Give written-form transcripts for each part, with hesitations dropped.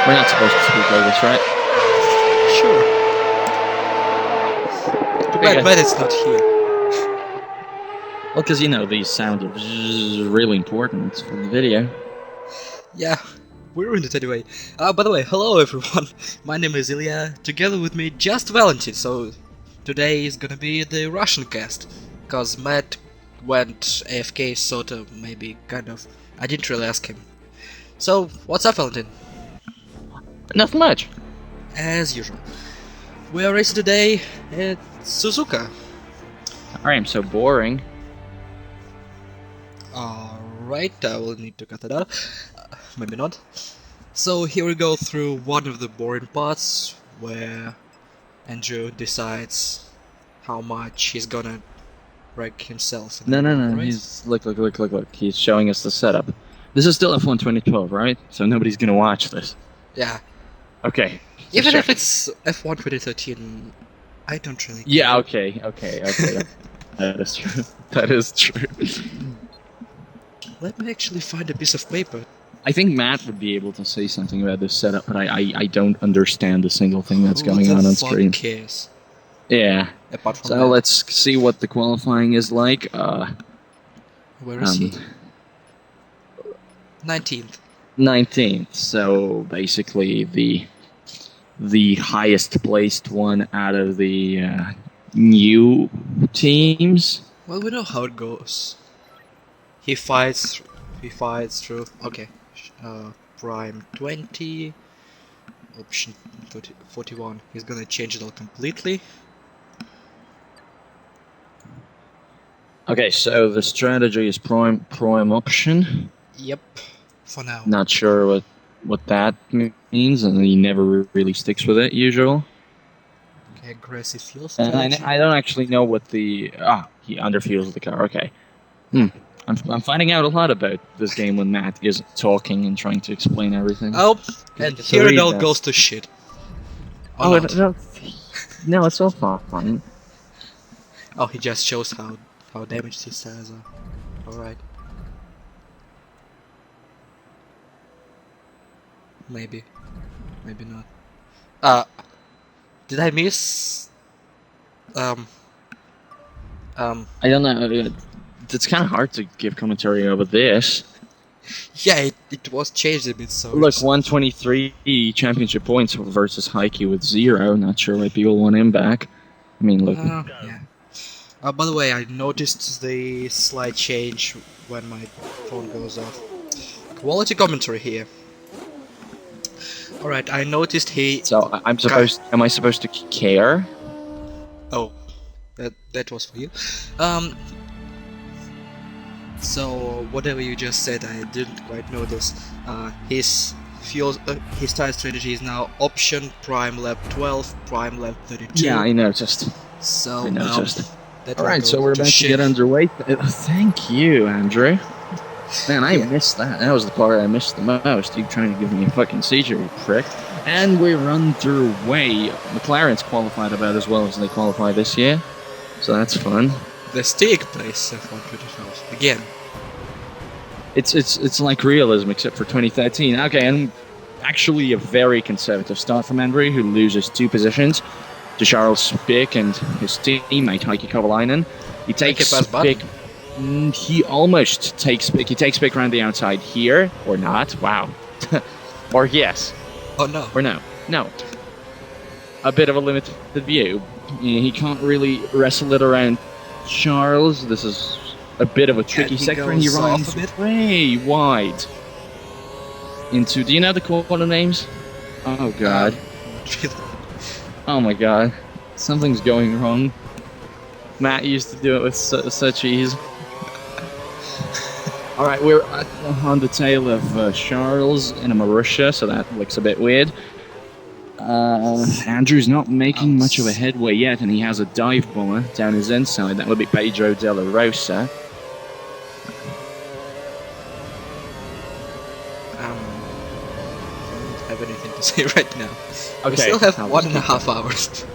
We're not supposed to speak like this, right? Sure. Too bad Matt is not here. Well, because you know these sounds are really important for the video. Yeah, we're in it anyway. By the way, hello everyone. My name is Ilya. Together with me, just Valentin. So today is gonna be the Russian cast, cause Matt went AFK, sorta, maybe, kind of. I didn't really ask him. So, what's up, Valentin? Nothing much. As usual. We are racing today at Suzuka. I am so boring. Alright, I will need to cut it out. Maybe not. So here we go through one of the boring parts where Andrew decides how much he's gonna wreck himself. No. He's look. He's showing us the setup. This is still F1 2012, right? So nobody's gonna watch this. Yeah. Okay. Even if it's F1 2013, I don't really care. Yeah. Okay. That is true. That is true. Let me actually find a piece of paper. I think Matt would be able to say something about this setup, but I don't understand a single thing that's going on screen. Who cares? Yeah. Apart from so that. Let's see what the qualifying is like. Where is he? 19th. 19th. So basically the highest placed one out of the new teams. Well, we know how it goes. He fights through. Okay. Prime 20. Option 41. He's gonna change it all completely. Okay, so the strategy is prime option. Yep. For now. Not sure what that means, and he never really sticks with it. Usual. Okay, aggressive fuel And strategy. I don't actually know what the he underfuels the car. Okay. I'm finding out a lot about this game when Matt isn't talking and trying to explain everything. Oh, and here it all goes to shit. No, it's all fine. Oh, he just shows how damaged his tires are. Alright. Maybe not. Did I miss? I don't know. It's kind of hard to give commentary over this. Yeah, it was changed a bit. So look, 123 championship points versus Heike with 0. Not sure why people want him back. I mean, look. Yeah. By the way, I noticed the slight change when my phone goes off. Quality commentary here. Alright, I noticed he... So, am I supposed to care? Oh, that was for you. So, whatever you just said, I didn't quite notice. His tire strategy is now option, prime lap 12, prime lap 32. Yeah, I noticed. So, Alright, so we're about to get underway. Thank you, Andrew. Man, I missed that. That was the part I missed the most. You trying to give me a fucking seizure, you prick. And we're underway. McLaren's qualified about as well as they qualify this year. So that's fun. The stake place F1 2012. Again. It's like realism except for 2013. Okay, and actually a very conservative start from Andrew, who loses 2 positions to Charles Spick and his teammate Heikki Kovalainen. He takes Spick. He almost takes Spick. He takes Spick around the outside here, or not. Wow. Or yes. Oh no. Or no. No. A bit of a limited view. He can't really wrestle it around Charles. This is a bit of a tricky sector, and he runs way wide into. Do you know the corner names? Oh god. Oh my god. Something's going wrong. Matt used to do it with such ease. Alright, we're on the tail of Charles in a Marussia, so that looks a bit weird. Andrew's not making much of a headway yet, and he has a dive bomber down his inside. That would be Pedro De La Rosa. I don't have anything to say right now. Okay. We still have 1.5 hours.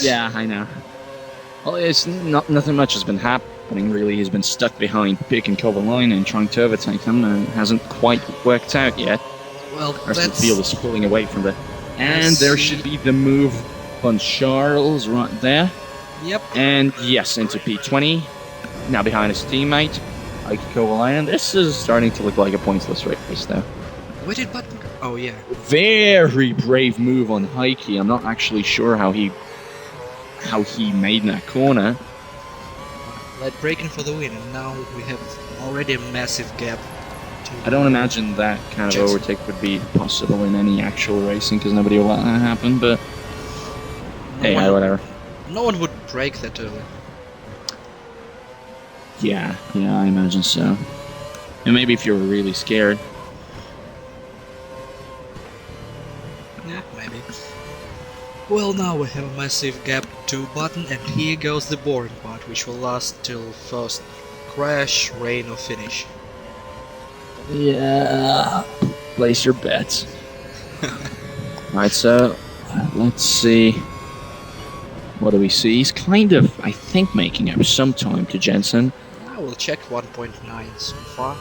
Yeah, I know. Well, it's nothing much has been happening really. He's been stuck behind Pick and Kovalainen and trying to overtake them, and it hasn't quite worked out yet. Well, The rest of the that's... field is pulling away from the... And Let's there see. should be the move on Charles right there. Yep. And yes, into P20. Now behind his teammate, Ike Kovalainen. This is starting to look like a pointless race, though. Where did Button go? Oh, yeah. Very brave move on Heike. I'm not actually sure how he made that corner. Like breaking for the win, and now we have already a massive gap. I don't imagine that kind of Jensen. overtake would be possible in any actual racing because nobody will let that happen. But hey, whatever. No one would break that early. Yeah, I imagine so. And maybe if you were really scared. Yeah, maybe. Well, now we have a massive gap to Button, and here goes the boring part, which will last till first crash, rain, or finish. Yeah. Place your bets. Alright, so let's see. What do we see? He's kind of, I think, making up some time to Jensen. I will check 1.9 so far.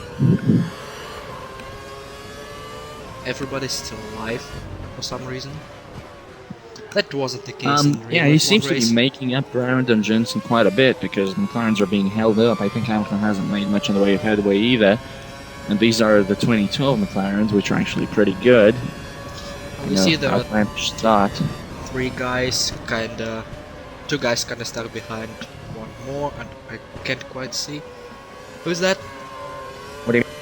Everybody's still alive for some reason. That wasn't the case in the yeah, real he seems to race. be making up ground on Jensen quite a bit because McLarens are being held up. I think Hamilton hasn't made much in the way of headway either. And these are the 2012 McLarens, which are actually pretty good. You see there are outlandish start. three guys kinda... Two guys kinda stuck behind one more, and I can't quite see. Who's that? What do you mean?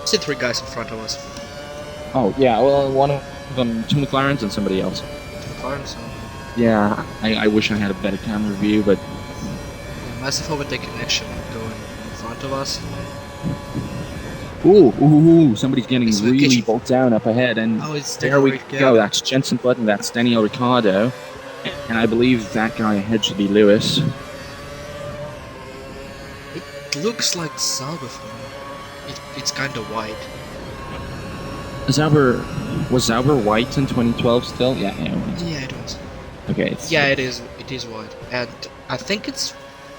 I see three guys in front of us. Oh, yeah, well, one of them, two McLarens and somebody else. McLarens. Yeah, I wish I had a better camera view, but Yeah, massive overtaking action going in front of us. ooh, somebody's getting It's really vacation. bogged down up ahead, and Oh, it's there we Daniel go. Ricciardo. That's Jensen Button, that's Daniel Ricciardo, and I believe that guy ahead should be Lewis. It looks like Sauber for me. It's kinda wide. Was Sauber white in 2012 still? Yeah, it was. Yeah, it was. Okay. It's, Yeah, it is wide. And I think it's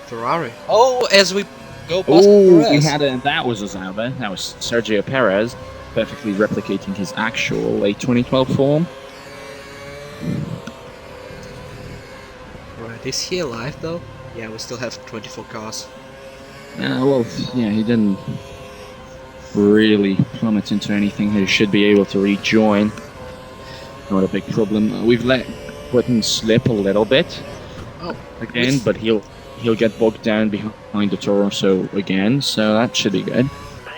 Ferrari. Oh, as we go past Oh, Perez. that was a Sauber. That was Sergio Perez, perfectly replicating his actual late 2012 form. Right, is he alive though? Yeah, we still have 24 cars. Well, yeah, he didn't really plummet into anything. He should be able to rejoin. Not a big problem. We've let Button slip a little bit Oh, again, with- but he'll get bogged down behind the Torso again, so that should be good.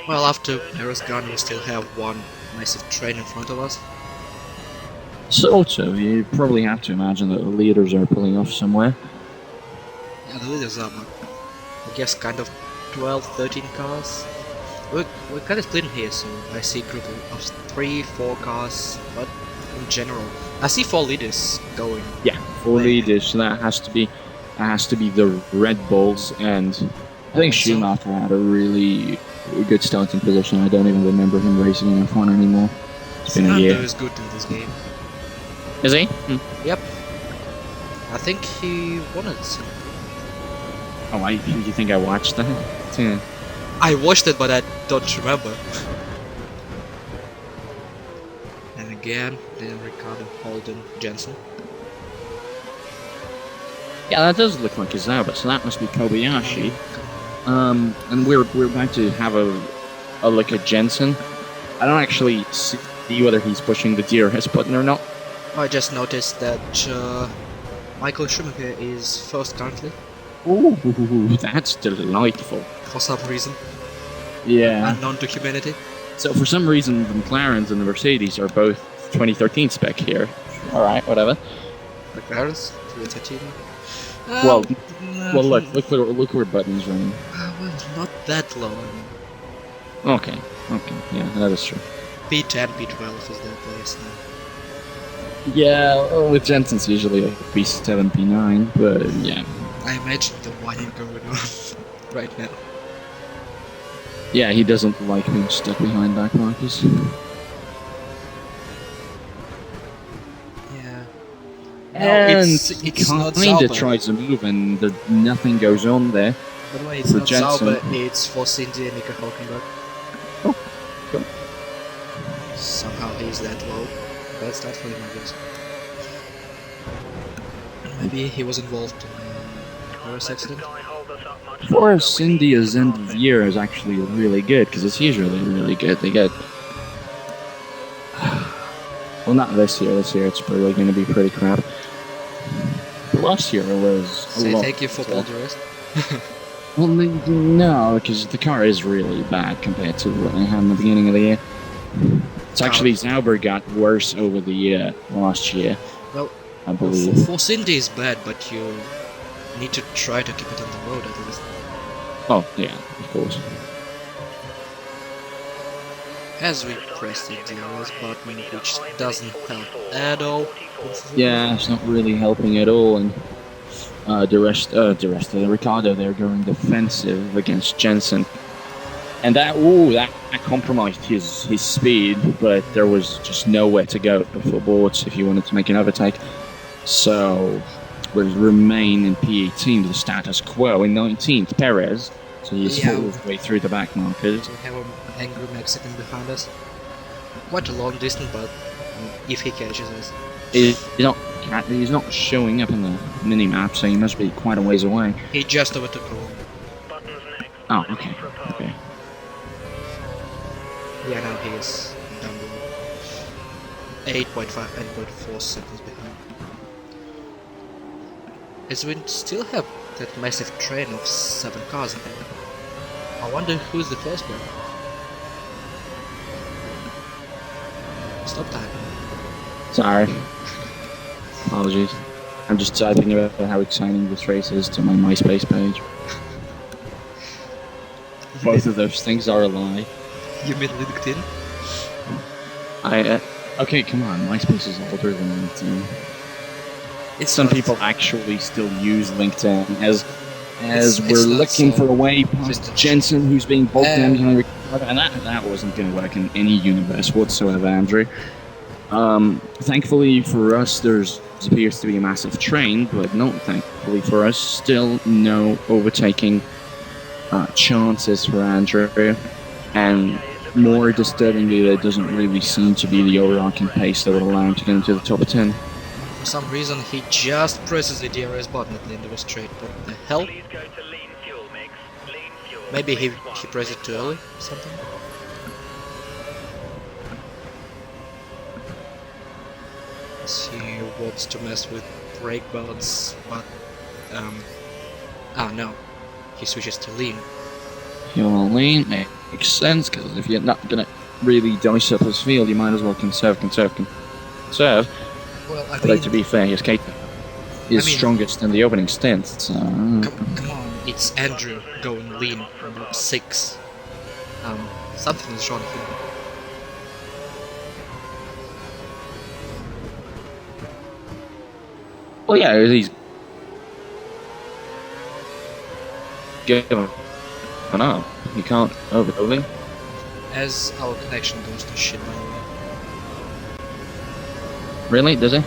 well, after Perez gone, we still have one massive train in front of us. Sort of. You probably have to imagine that the leaders are pulling off somewhere. Yeah, the leaders are, I guess, kind of 12, 13 cars. We're kind of split here, so I see a group of 3, 4 cars, but in general, I see 4 leaders going. Yeah, 4 leaders. So that has to be the Red Bulls, and I think So- Schumacher had a really good starting position. I don't even remember him racing in F1 anymore. It's been a Fernando year. is good in this game. Is he? Yep. I think he won it. Oh, you think I watched that? Yeah. I watched it, but I don't remember. And again, then Ricardo, Holden, Jensen. Yeah, that does look like a Sauber, so that must be Kobayashi. And we're about to have a look at Jensen. I don't actually see whether he's pushing the DRS button or not. I just noticed that Michael Schumacher is first currently, Ooh, that's delightful. for some reason, Yeah. unknown to humanity. So for some reason, the McLarens and the Mercedes are both 2013 spec here. All right, whatever. McLaren's 2013. Well, look where Button's running. Well, not that low. Okay, yeah, that is true. P10, P12 is their place now. Yeah, well, with Jensen's usually a P7, P9, but yeah. I imagine the whining going on right now. Yeah, he doesn't like being stuck behind back markers. Yeah. And it's he not kinda Sauber. tries a move and nothing goes on there. By the way, it's for not Jensen. Sauber, it's for Cindy and Nico Hulkenberg. Oh, cool. Somehow he's that low. That's not for him, I guess. Maybe he was involved in a horse accident. For India's end of the year is actually really good, because it's usually really good. They get... Well, not this year. This year it's probably going to be pretty crap. Last year it was a Say lot thank you for all the rest. Well, no, because the car is really bad compared to what they had in the beginning of the year. It's actually Sauber got worse over the year last year. Well, I believe. For Cindy is bad, but you need to try to keep it on the road at least. Oh, yeah, of course. As we press the DRS button, which doesn't help at all. Yeah, it's not really helping at all, and the rest of the Ricardo, they're going defensive against Jensen. And that compromised his speed, but there was just nowhere to go before Bortz'z if you wanted to make an overtake. So we'll remain in P18 the status quo. In 19th, Perez. So he's fought his way through the back markers. We have an angry Mexican behind us. Quite a long distance, but if he catches us. He's not showing up in the mini-map, so he must be quite a ways away. He just overtook the wall. Oh, okay. Okay. Yeah, now he is down below. 8.5, 8.4 seconds behind. As we still have that massive train of 7 cars ahead. I wonder who's the first one. Stop typing. Sorry. Apologies. I'm just typing about how exciting this race is to my MySpace page. Both of those things are a lie. You mean LinkedIn? Okay, come on. MySpace is older than LinkedIn. Some people actually still use LinkedIn as we're looking for a way past Jensen, who's being bogged down behind Ricardo, and that wasn't going to work in any universe whatsoever, Andrew. Thankfully for us, there appears to be a massive train, but not thankfully for us, still no overtaking chances for Andrew, and more disturbingly, there doesn't really seem to be the overarching pace that would allow him to get into the top 10. For some reason, he just presses the DRS button at the end of a straight. What the hell? Maybe he pressed it too early or something? He wants to mess with brake balance, but no, he switches to lean. Your lean makes sense, because if you're not gonna really dice up his field, you might as well conserve. Well, but to be fair, his Caterham is strongest in the opening stint, so... Come on, it's Andrew going lean from lap 6. Something is wrong here. Well, yeah, he's given up. You can't overtake him. As our connection goes to shit, by the way. Really? Does he?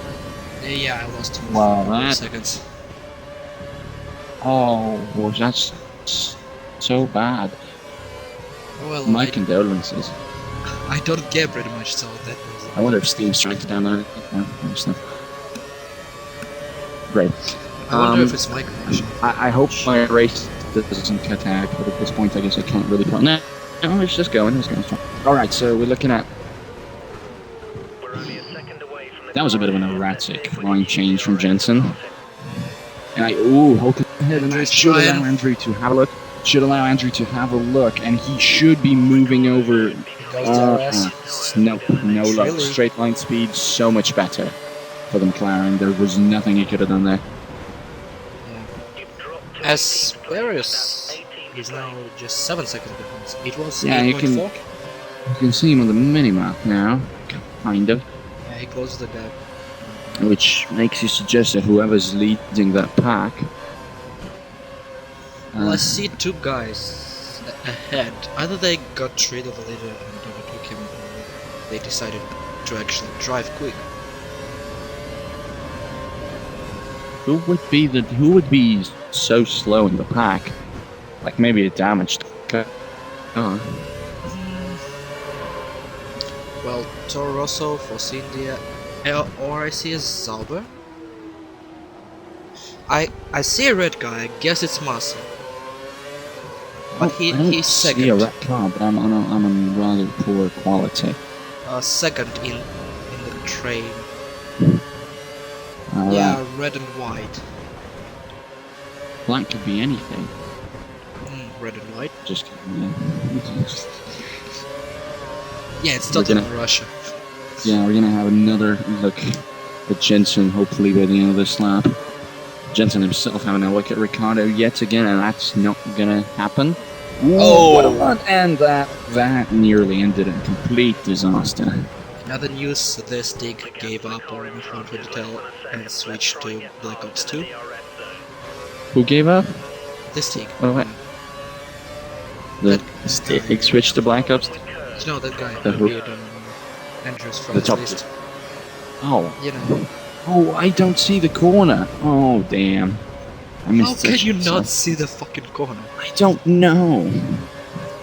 Yeah, I lost him Wow, seconds. Oh, well, that's so bad. Well, my condolences. I don't care pretty much, so that was... I wonder if Steam strikes down on it. No, great. I wonder if it's my connection. I hope my race doesn't cut out, but at this point I guess I can't really put... No, it's just going. Alright, so we're looking at... That was a bit of an erratic line change from Jensen. And should allow Andrew to have a look. And he should be moving over. No luck. Straight line speed, so much better for the McLaren. There was nothing he could have done there. Yeah. As Barrios is now just 7 seconds behind. It was 8.4. You can see him on the minimap now, kind of. Yeah, he closes the gap. Which makes you suggest that whoever's leading that pack... Well, I see 2 guys ahead. Either they got rid of the leader and overtook him, or they decided to actually drive quick. Who would be so slow in the pack? Like maybe a damaged car. Well, Toro Rosso, Force India, or I see a Zauber. I see a red guy. I guess it's Massa. But I don't he's second. see a red car, but I'm on rather poor quality. Second in the train. Alright. Yeah, red and white. Black could be anything. Red and white. Just kidding. Yeah, it's We're totally gonna- Russia. Yeah, we're gonna have another look at Jensen, hopefully by the end of this lap. Jensen himself having a look at Ricciardo yet again, and that's not gonna happen. Ooh, Oh! what a run! And that nearly ended in complete disaster. In other news, this Stig gave up on F1 2012 and switched to Black Ops 2. Who gave up? This Stig. Oh, what? The Stig switched to Black Ops? You know that guy The who who? appeared on Andrew's The friends top list? Oh. You know. Oh, I don't see the corner. Oh, damn. I How missed can that you shit, not so- see the fucking corner? I don't know.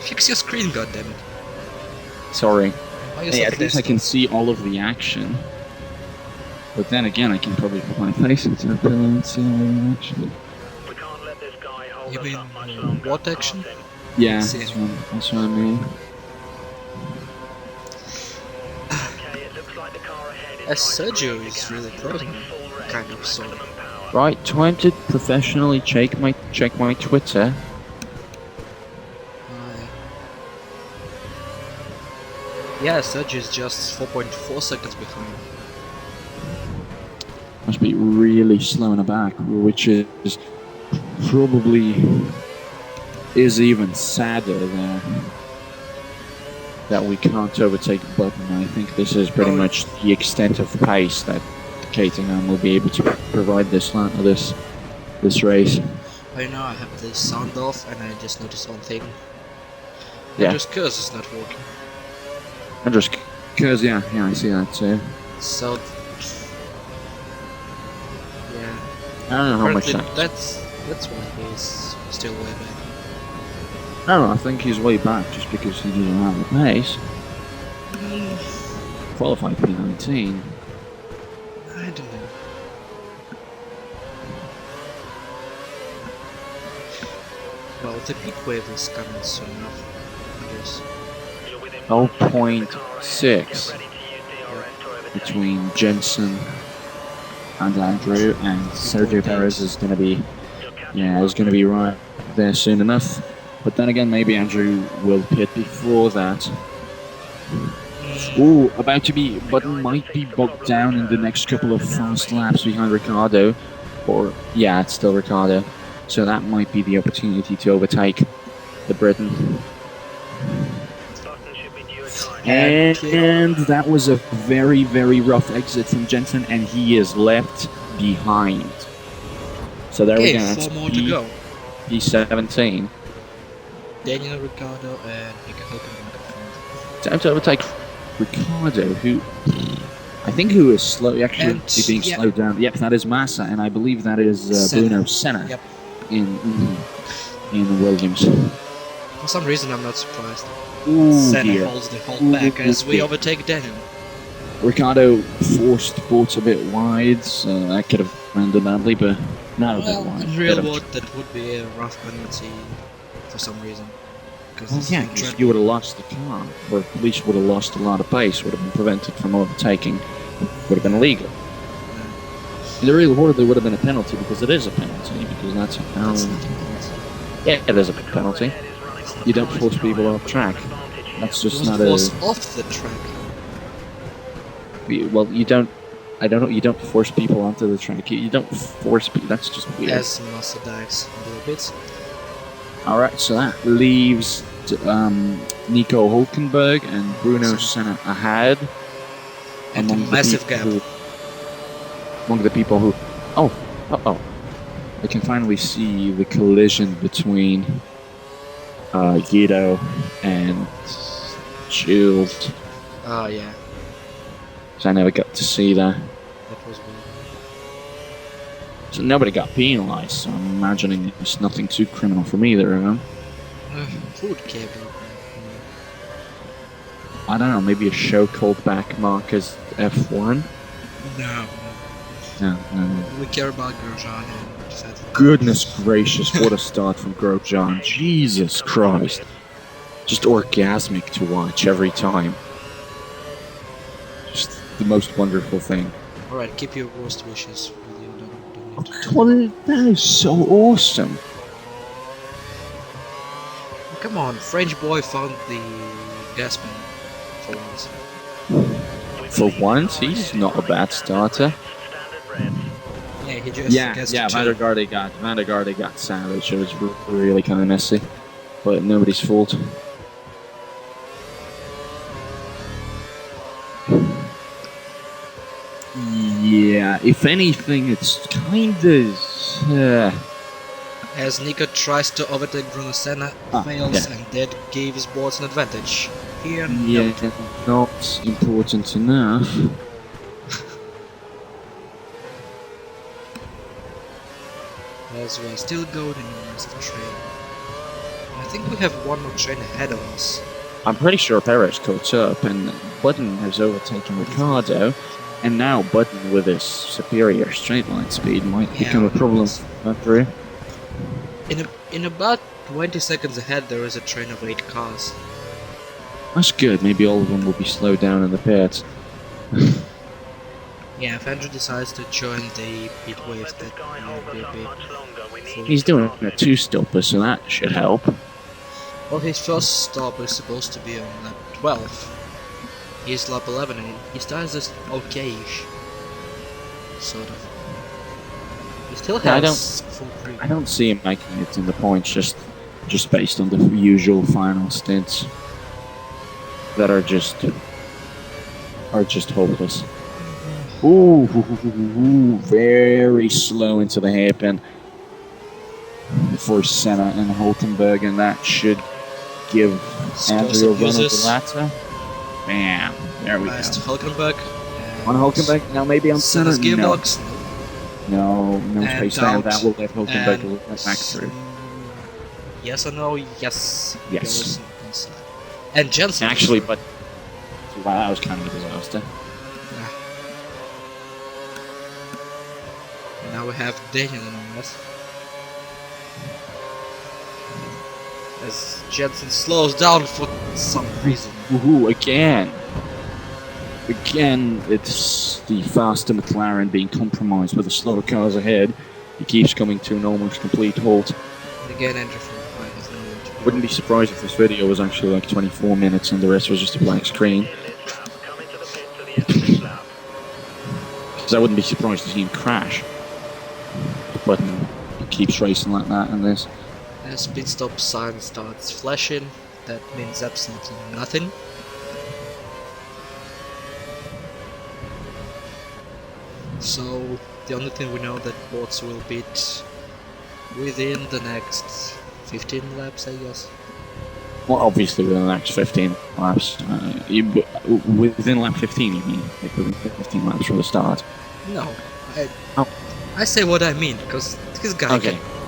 Fix your screen, goddammit. Sorry. Why you Hey, so at least I can see all of the action. But then again, I can probably put my face into the pillow and see all the action. You mean what action? Yeah, See. that's what I mean. As Sergio is really proud of me, kind of, sort of. Right, time to professionally check my Twitter. Yeah, Sergio is just 4.4 seconds behind. Must be really slow in the back, which is probably is even sadder that we can't overtake Button. I think this is pretty much the extent of pace that Caterham will be able to provide this race. I know I have the sound off and I just noticed one thing. Yeah. Andrew's curse is not working. And just cause yeah, I see that too. So yeah. I don't know how much Apparently that. that's why he's still way back. I don't know. I think he's way back just because he doesn't have the pace. Qualified P19. I don't know. Well, the peak wave is coming soon enough, I guess. 0.6 between Jensen and Andrew, and Sergio Perez is going to be, right there soon enough. But then again, maybe Andrew will pit before that. Ooh, about to be, Button might be bogged down in the next couple of fast laps behind Ricciardo. Or, yeah, it's still Ricciardo. So that might be the opportunity to overtake the Briton. And that was a very, very rough exit from Jensen, and he is left behind. So there we go. Okay, That's 4 more to go. P17. Daniel Ricciardo and Nico Hülkenberg. Time to overtake Ricciardo, who I think is slow, actually And, being yeah. slowed down. Yep, that is Massa, and I believe that is Senna. Bruno Senna Yep. in Williams. For some reason, I'm not surprised. Ooh, Senna dear. holds the whole back as we dear. overtake Daniel. Ricciardo forced Bortz'z a bit wide, so that could have ended badly, but not a bit Well, wide. in real world, that would be a rough penalty for some reason. Because Well, yeah, because you would have lost the car, or at least would have lost a lot of pace, would have been prevented from overtaking, would have been illegal. In the real world, there would have been a penalty, because it is a penalty, because that's how... That's not a penalty. Yeah, it is a penalty. You don't force people off track. That's just not Force a... off the track. Well, you don't... I don't know, you don't force people onto the track. You don't force people, that's just weird. As Massa dives a little bit. Alright, so that leaves Nico Hülkenberg and Bruno Senna ahead. And a massive gap. Among the people who... Oh, I can finally see the collision between Guido and Jules. Oh yeah, So I never got to see that. that was weird. So nobody got penalised, so I'm imagining it's nothing too criminal from either of them. Who would care about I don't know, maybe a show called back Marcus F1? No. No. We care about Grosjean and decided. Goodness gracious, what a start from Grosjean. Jesus Christ. Just orgasmic to watch every time. Just the most wonderful thing. Alright, keep your worst wishes. Don't need to. What that is so awesome. Come on, French boy found the gas pen for once. For once, he's not a bad starter. Yeah, he just guessed Yeah, it Van too. der Garde got savage. It was really kind of messy. But nobody's fault. Yeah, if anything, it's kind of... As Nico tries to overtake Bruno Senna, fails, and that gives Bortz'z an advantage. Here, yeah, not important enough. As we're still going in the rest of the train. I think we have one more train ahead of us. I'm pretty sure Perez caught up, and Button has overtaken Ricciardo, and now Button, with his superior straight line speed, might become a problem for Andrew. In about 20 seconds ahead, there is a train of 8 cars. That's good. Maybe all of them will be slowed down in the pits. Yeah, if Andrew decides to join the pit wave, that will be a bit... He's doing a two-stopper, so that should help. Well, his first stop is supposed to be on lap 12. He's lap 11 and he starts this okay-ish. Sort of. He still has full creep. I don't see him making it in the points just based on the usual final stints that are just hopeless. Ooh, very slow into the hairpin for Senna and Hulkenberg, and that should give Andrew a run of the latter. Bam! There we go. Nice to Hulkenberg. On Hulkenberg, now maybe on Senna. Gearbox. No space there. That will let Hulkenberg and back through. Yes or no? Yes. Yes. And Jensen. Actually, but wow, that was kind of a disaster. And now we have Daniel on us. As Jensen slows down for some reason. Woohoo, again! Again, it's the faster McLaren being compromised with the slower cars ahead. He keeps coming to an almost complete halt. And again, Andrew from behind has nowhere to go. Wouldn't be surprised if this video was actually like 24 minutes and the rest was just a blank screen. Because I wouldn't be surprised to see him crash. But he keeps racing like that and this. As pit stop sign starts flashing, that means absolutely nothing. So the only thing we know that Bortz'z will beat within the next 15 laps, I guess. Well, obviously within the next 15 laps. Within lap 15, you mean? Like within 15 laps from the start? No, I say what I mean, because this guy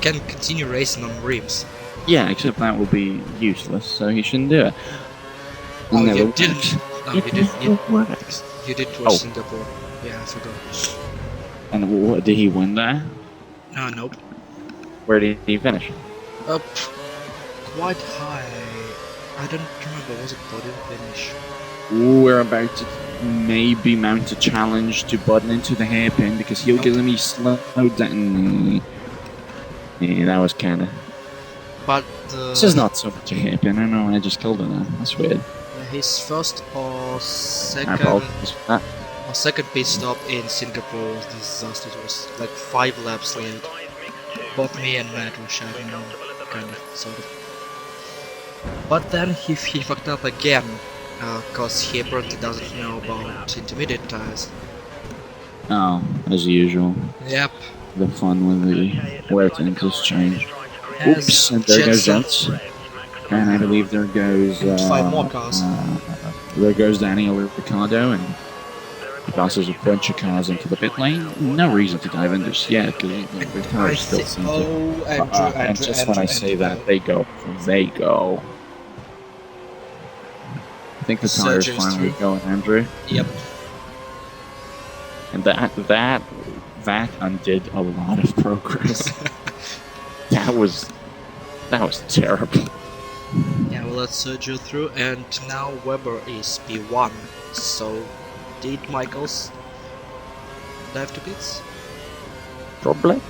can continue racing on rims. Yeah, except that will be useless, so he shouldn't do it. Oh, you didn't. No, you did. You did watch Singapore. Yeah, I forgot. And what, did he win there? Nope. Where did he finish? Up quite high. I don't remember. Was it podium finish? Ooh, we're about to maybe mount a challenge to Button into the hairpin because he'll give me slow down. Yeah, that was kinda. But this is not so much a hairpin. I know. I just called it that. That's weird. His first or second. Second pit stop in Singapore was disastrous. It was like 5 laps late. Both me and Matt were shouting on, kind of, sort of. But then he fucked up again, cause he apparently doesn't know about intermediate tires. Oh, as usual. Yep. The fun with the wear tanks change. Oops, and there goes Jens. And I believe there goes 5 more cars. There goes Daniel Ricciardo, and he passes a bunch of cars into the pit lane. No reason to dive in just yet, because the cars still seem to... and just when I say that, they go. I think the tire's Surges finally through. going, Andrew. Yep. And that undid a lot of progress. that was terrible. Yeah, well, let's Sergio through, and now Weber is P1. So, did Michaels dive to pits? Probably.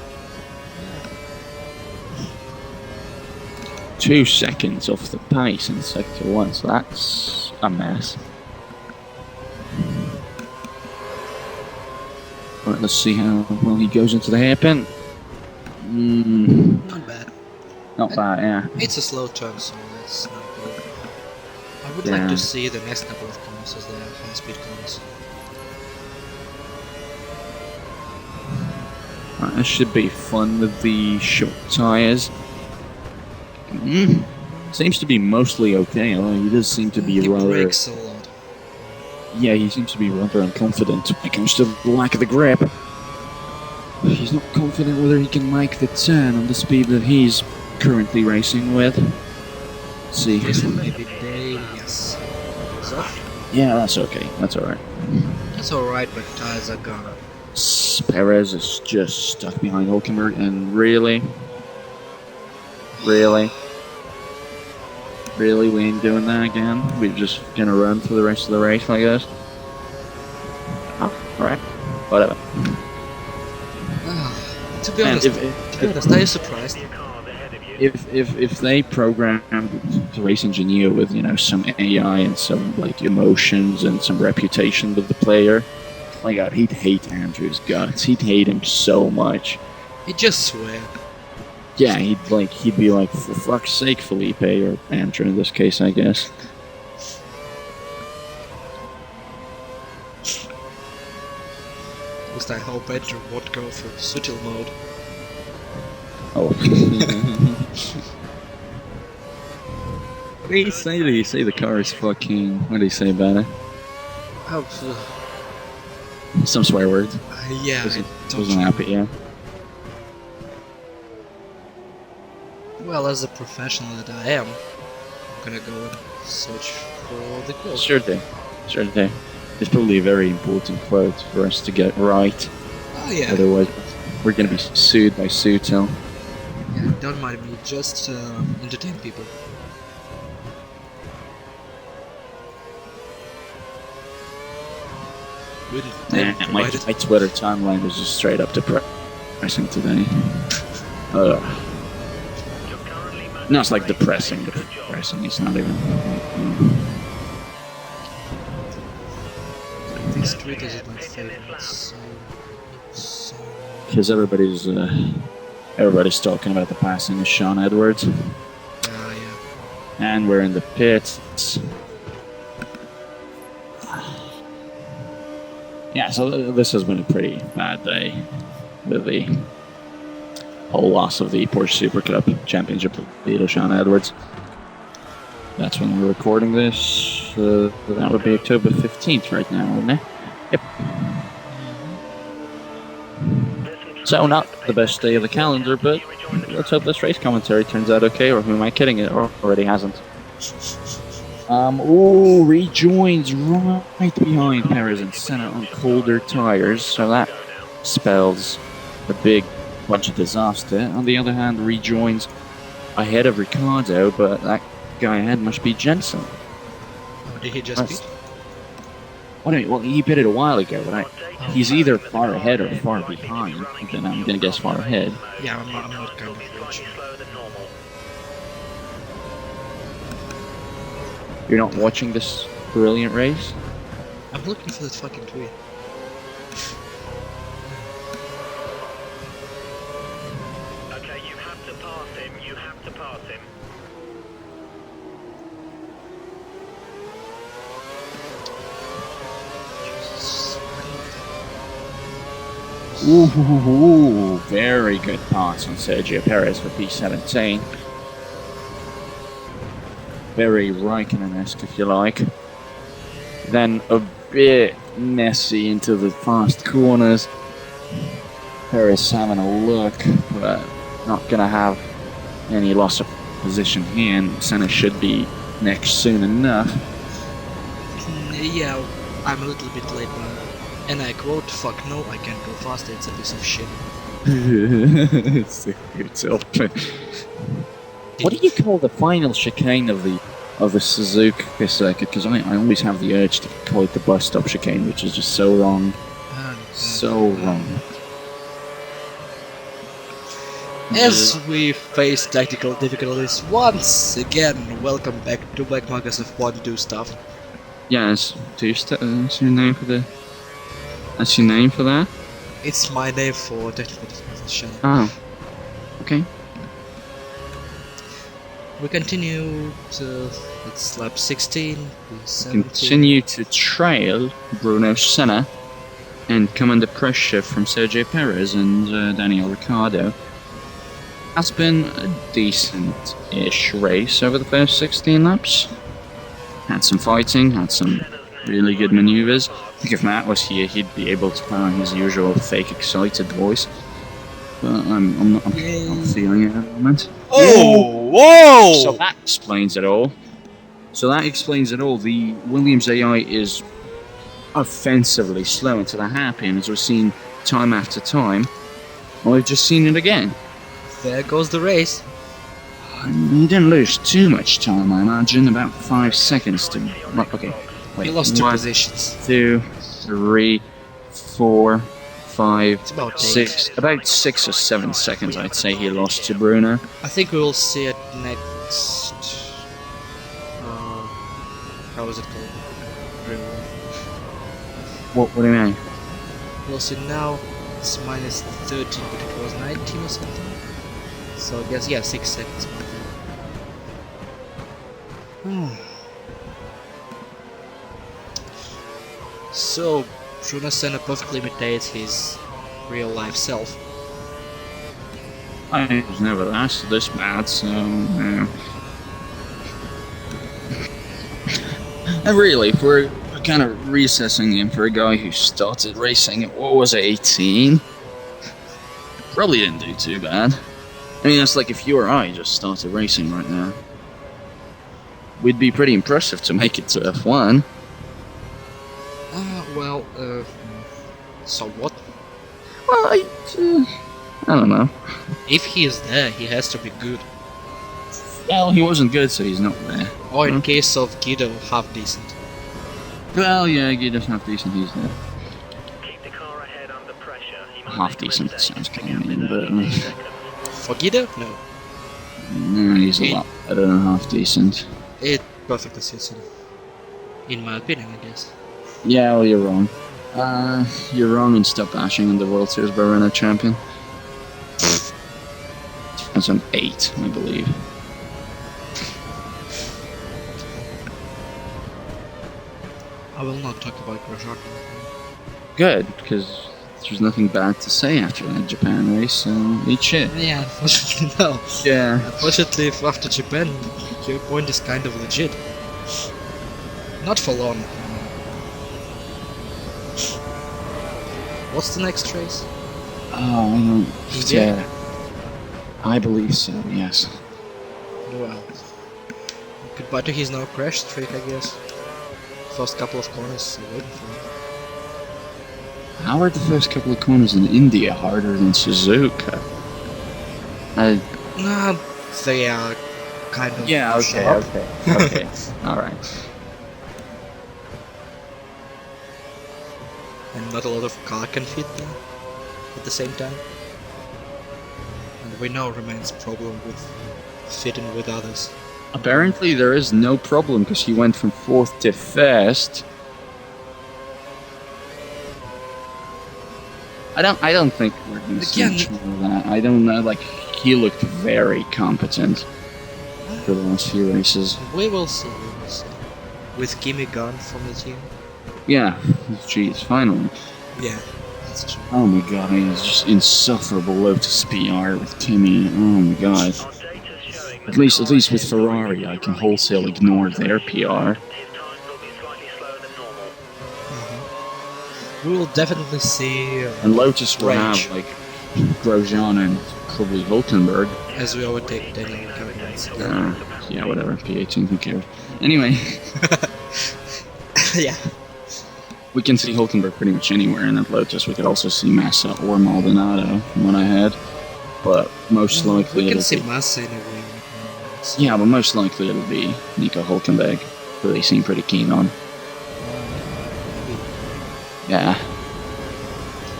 2 seconds off the pace in sector 1, so that's a mess. Right, let's see how well he goes into the hairpin. Not bad. Not bad, yeah. It's a slow turn, so that's not good. I would Yeah. like to see the next couple of corners as they are high-speed corners. Right, this should be fun with the short tyres. Seems to be mostly okay, although he does seem to be He rather... brakes a lot. Yeah, he seems to be rather unconfident when it comes to the lack of the grip. He's not confident whether he can make the turn on the speed that he's currently racing with. Let's see. This one maybe day, yes. So, Yeah, that's okay. That's alright. that's alright, but tires are gone. Perez is just stuck behind Hulkenberg, and really? Really, we ain't doing that again? We're just gonna run for the rest of the race, I guess? Oh, alright. Whatever. To be And honest, are you surprised? if they programmed the race engineer with, you know, some AI and some, like, emotions and some reputation with the player, my god, he'd hate Andrew's guts. He'd hate him so much. He just swear. Yeah, he'd be like, for fuck's sake, Felipe, or Andrew in this case, I guess. At least I hope Andrew won't go for Sutil mode. Oh. What do you say? Do you say the car is fucking... What do you say about it? Oh, Some swear words. yeah, Wasn't I don't happy, yeah. Well, as a professional that I am, I'm gonna go and search for the quote. Sure thing. It's probably a very important quote for us to get right. Oh yeah. Otherwise, we're gonna be sued by Sutil. Yeah, don't mind me, just entertain people. Yeah, my Twitter timeline was just straight up depressing today. No, it's like depressing. It's not even... This street is my favorite, so... Because everybody's talking about the passing of Sean Edwards. Yeah. And we're in the pits. Yeah, so this has been a pretty bad day with the whole loss of the Porsche Super Cup Championship lead of Sean Edwards. That's when we're recording this. That would be October 15th right now, wouldn't it? Yep. So not the best day of the calendar, but let's hope this race commentary turns out okay, or who am I kidding? It already hasn't. Rejoins right behind Perez and Senna on colder tires, so that spells a big bunch of disaster. On the other hand, rejoins ahead of Ricciardo, but that guy ahead must be Jensen. Oh, did he just beat? Well, he pitted a while ago, but he's either far ahead or far behind. Then I'm gonna guess far ahead. Yeah, I'm not kind of watching. You're not watching this brilliant race? I'm looking for that fucking tweet. Okay, you have to pass him. Ooh, very good pass on Sergio Perez for P17. Very Raikkonen-esque, if you like. Then a bit messy into the fast corners. Perez having a look, but not gonna have any loss of position here, and Senna should be next soon enough. yeah, I'm a little bit late now. And I quote, fuck no, I can't go faster, it's a piece of shit. It's up. What do you call the final chicane of the Suzuka circuit? Because I always have the urge to call it the bus stop chicane, which is just so wrong. So wrong. As we face technical difficulties once again, welcome back to Black Marcus F1 Do Stuff. Yes, that's your name for the. That's your name for that? It's my name for technical difficulties. Oh. Okay. We continue to it's lap 16, 17. Continue to trail Bruno Senna and come under pressure from Sergio Perez and Daniel Ricciardo. Has been a decent-ish race over the first 16 laps. Had some fighting, had some really good maneuvers. I think if Matt was here, he'd be able to put on his usual fake excited voice. But I'm not feeling it at the moment. Oh! Whoa! So that explains it all. The Williams AI is offensively slow into the hairpin, as we've seen time after time. Well, we've just seen it again. There goes the race. He didn't lose too much time, I imagine. About 5 seconds to. Okay. Wait. He lost 2 1, positions. 2, 3, 4, 5, It's about 6. About 6 or 7 seconds, I'd say he lost to Bruno. I think we will see it next. How is it called? What do you mean? We'll see now. It's minus 13, but it was 19 or something. So I guess, yeah, 6 seconds. So, Bruno Senna perfectly imitates his real life self. I was never asked this bad, so. And really, if we're kind of reassessing him for a guy who started racing at, what was it, 18? Probably didn't do too bad. I mean, it's like if you or I just started racing right now. We'd be pretty impressive to make it to F1. So what? Well, I don't know. If he is there, he has to be good. Well, he wasn't good, so he's not there. Or in case of Guido, half decent. Well, yeah, Guido's half decent, he's there. Keep the car ahead under pressure. He might Half make a decent mistake. sounds kind of mean, but For Guido? No. no, he's a lot better than half decent. It perfectly suits him. In my opinion, I guess. Yeah, well, you're wrong. You're wrong, and stop bashing on the World Series Barona champion. 2008, I believe. I will not talk about Grosjean. Good, because there's nothing bad to say after that Japan race, so eat shit. Yeah, unfortunately, no. Yeah. Unfortunately, after Japan, your point is kind of legit. Not for long. What's the next race? Oh, I don't. Yeah. I believe so, yes. Well, goodbye to his no crash streak, I guess. First couple of corners, waiting for him. How are the first couple of corners in India harder than Suzuka? Nah, they are kind of. Yeah, okay, sharp. okay. Alright. And not a lot of car can fit them at the same time. And we know remains problem with fitting with others. Apparently there is no problem because he went from 4th to 1st. I don't think we're going to see much more of that. I don't know, like, he looked very competent for the last few races. We will see, With Kimi gone from the team. Yeah, jeez, finally. Yeah, that's true. Oh my god, he is just insufferable Lotus PR with Kimi. Oh my god. Our data's showing that At least the car with ahead Ferrari, I can wholesale ignore their PR. his times will be slightly slower than normal. We will definitely see. And Lotus will Range. have, like, Grosjean and probably Hulkenberg. As we overtake Daniel Ricciardo. Yeah, whatever, P18, who cares? Anyway, Yeah. We can see Hulkenberg pretty much anywhere in that Lotus. We could also see Massa or Maldonado from what I had. But most likely we can it'll see be... Massa anyway. Yeah, but most likely it'll be Nico Hulkenberg, who they seem pretty keen on. Yeah.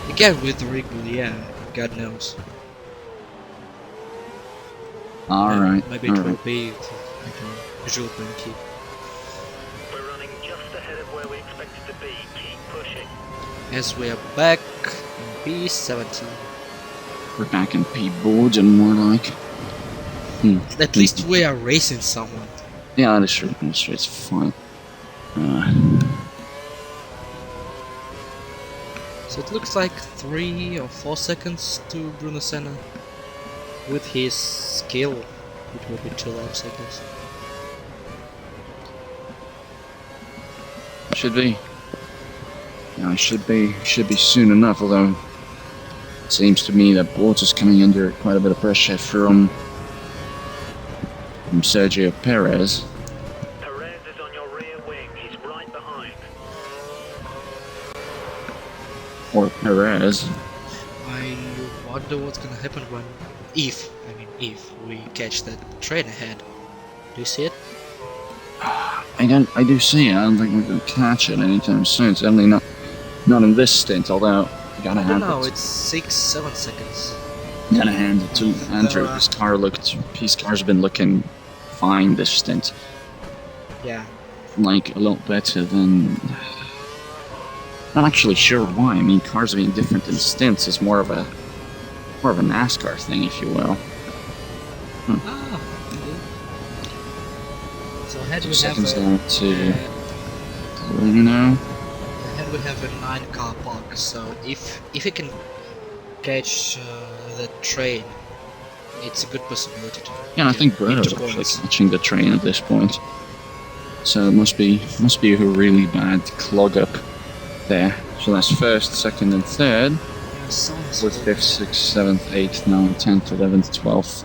Again with the Wrigley, yeah, God knows. Alright. Maybe it will be like a visual key. We're running just ahead of where we expected to be. Keep pushing. As we are back in P17. We're back in P-board and more like... At least we are racing someone. Yeah, that's true. That's true. It's fine. So it looks like 3 or 4 seconds to Bruno Senna. With his skill, it will be 2 laps, I guess. Should be. Yeah, it should be soon enough, although it seems to me that Bortz'z is coming under quite a bit of pressure from Sergio Perez. Perez is on your rear wing. He's right behind. Or Perez. I wonder what's gonna happen when, if we catch that train ahead. Do you see it? I do see it. I don't think we're going to catch it anytime soon. Certainly not in this stint, although you gotta hand No, it. it's 6-7 seconds. Gotta hand it to Andrew. His car's been looking fine this stint. Yeah. Like a lot better than. Not actually sure why. I mean, cars being different in stints is more of a NASCAR thing, if you will. Ah. So ahead 2 we have seconds a, down to Bruno. ahead we have a 9-car park. So if he can catch the train, it's a good possibility to. Yeah, and I think get Bruno's into actually points. catching the train at this point. So it must be a really bad clog up there. So that's first, second, and third. Yeah, sounds With cool. 5th, 6th, 7th, 8th, 9th, 10th, 11th, 12th.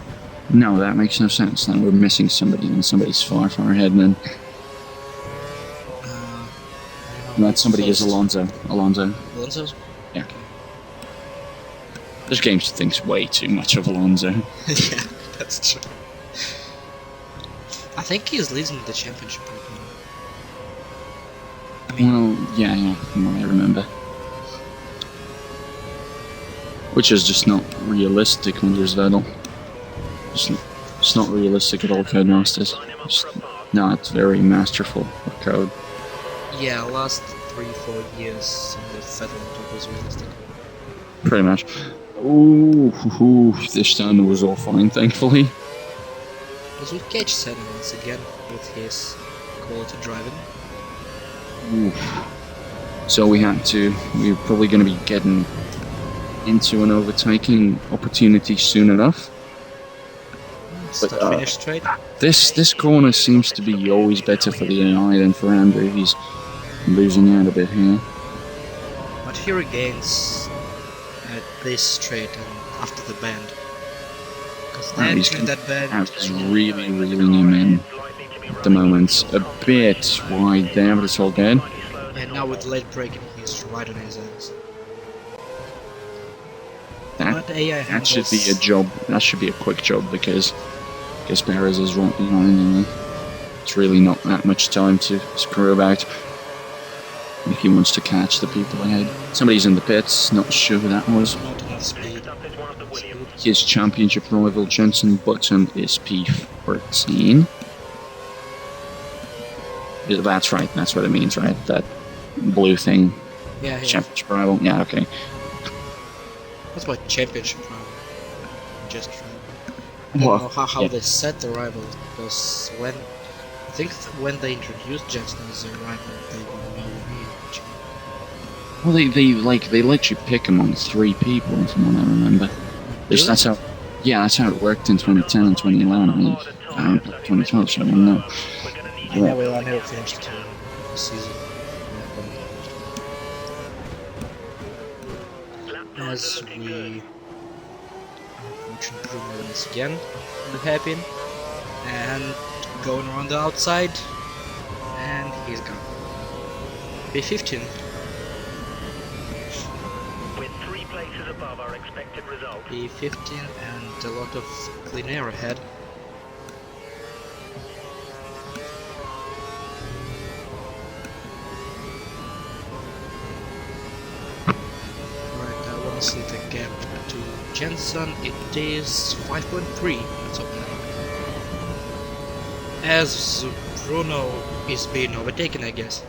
No, that makes no sense. Then we're missing somebody, and somebody's far ahead. And then I don't know, that somebody is first. Alonso. Alonso? Yeah. This game thinks way too much of Alonso. Yeah, that's true. I think he's leading the championship right now. I mean, Well, yeah, from what I remember. Which is just not realistic when there's Vettel. It's not realistic at all, Codemasters. No, it's very masterful of code. yeah, last 3-4 years the Federal was realistic. Pretty much. Ooh, this time it was all fine, thankfully. Because we catch Senna once again with his quality driving. Ooh. So we're probably going to be getting into an overtaking opportunity soon enough. Start finish straight. This corner seems to be always better for the AI than for Andrew. He's losing out a bit here. But he regains at this straight and after the bend. Because Now then he's in that bend, He's really reeling him in at the moment. A bit wide there, but it's all good. and now with late braking he's right on his ass. But AI That should handles- be a job. That should be a quick job because Perez is right behind him. It's really not that much time to screw about if he wants to catch the people ahead. Somebody's in the pits. Not sure who that was. Not enough speed. His championship rival Jensen Button is P14. Yeah, that's right. That's what it means, right? That blue thing. Yeah, Championship rival. Yeah. Okay. That's my championship rival. Just rival. I don't know how yeah. they set the rival, because when I think when they introduced Jensen as a rival, they were nowhere near each other. Well, they let you pick among 3 people, from what I remember. Really? That's how. Yeah, that's how it worked in 2010 and 2011. I mean, 2012, so I don't know. Yeah, well, I never finished the season. As we watching Bruno once again in the hairpin and going around the outside, and he's gone. P15. above our expected result. P15 and a lot of clean air ahead. Right, I want to see the gap to Jensen. It is 5.3. Let's open it up. As Bruno is being overtaken, I guess,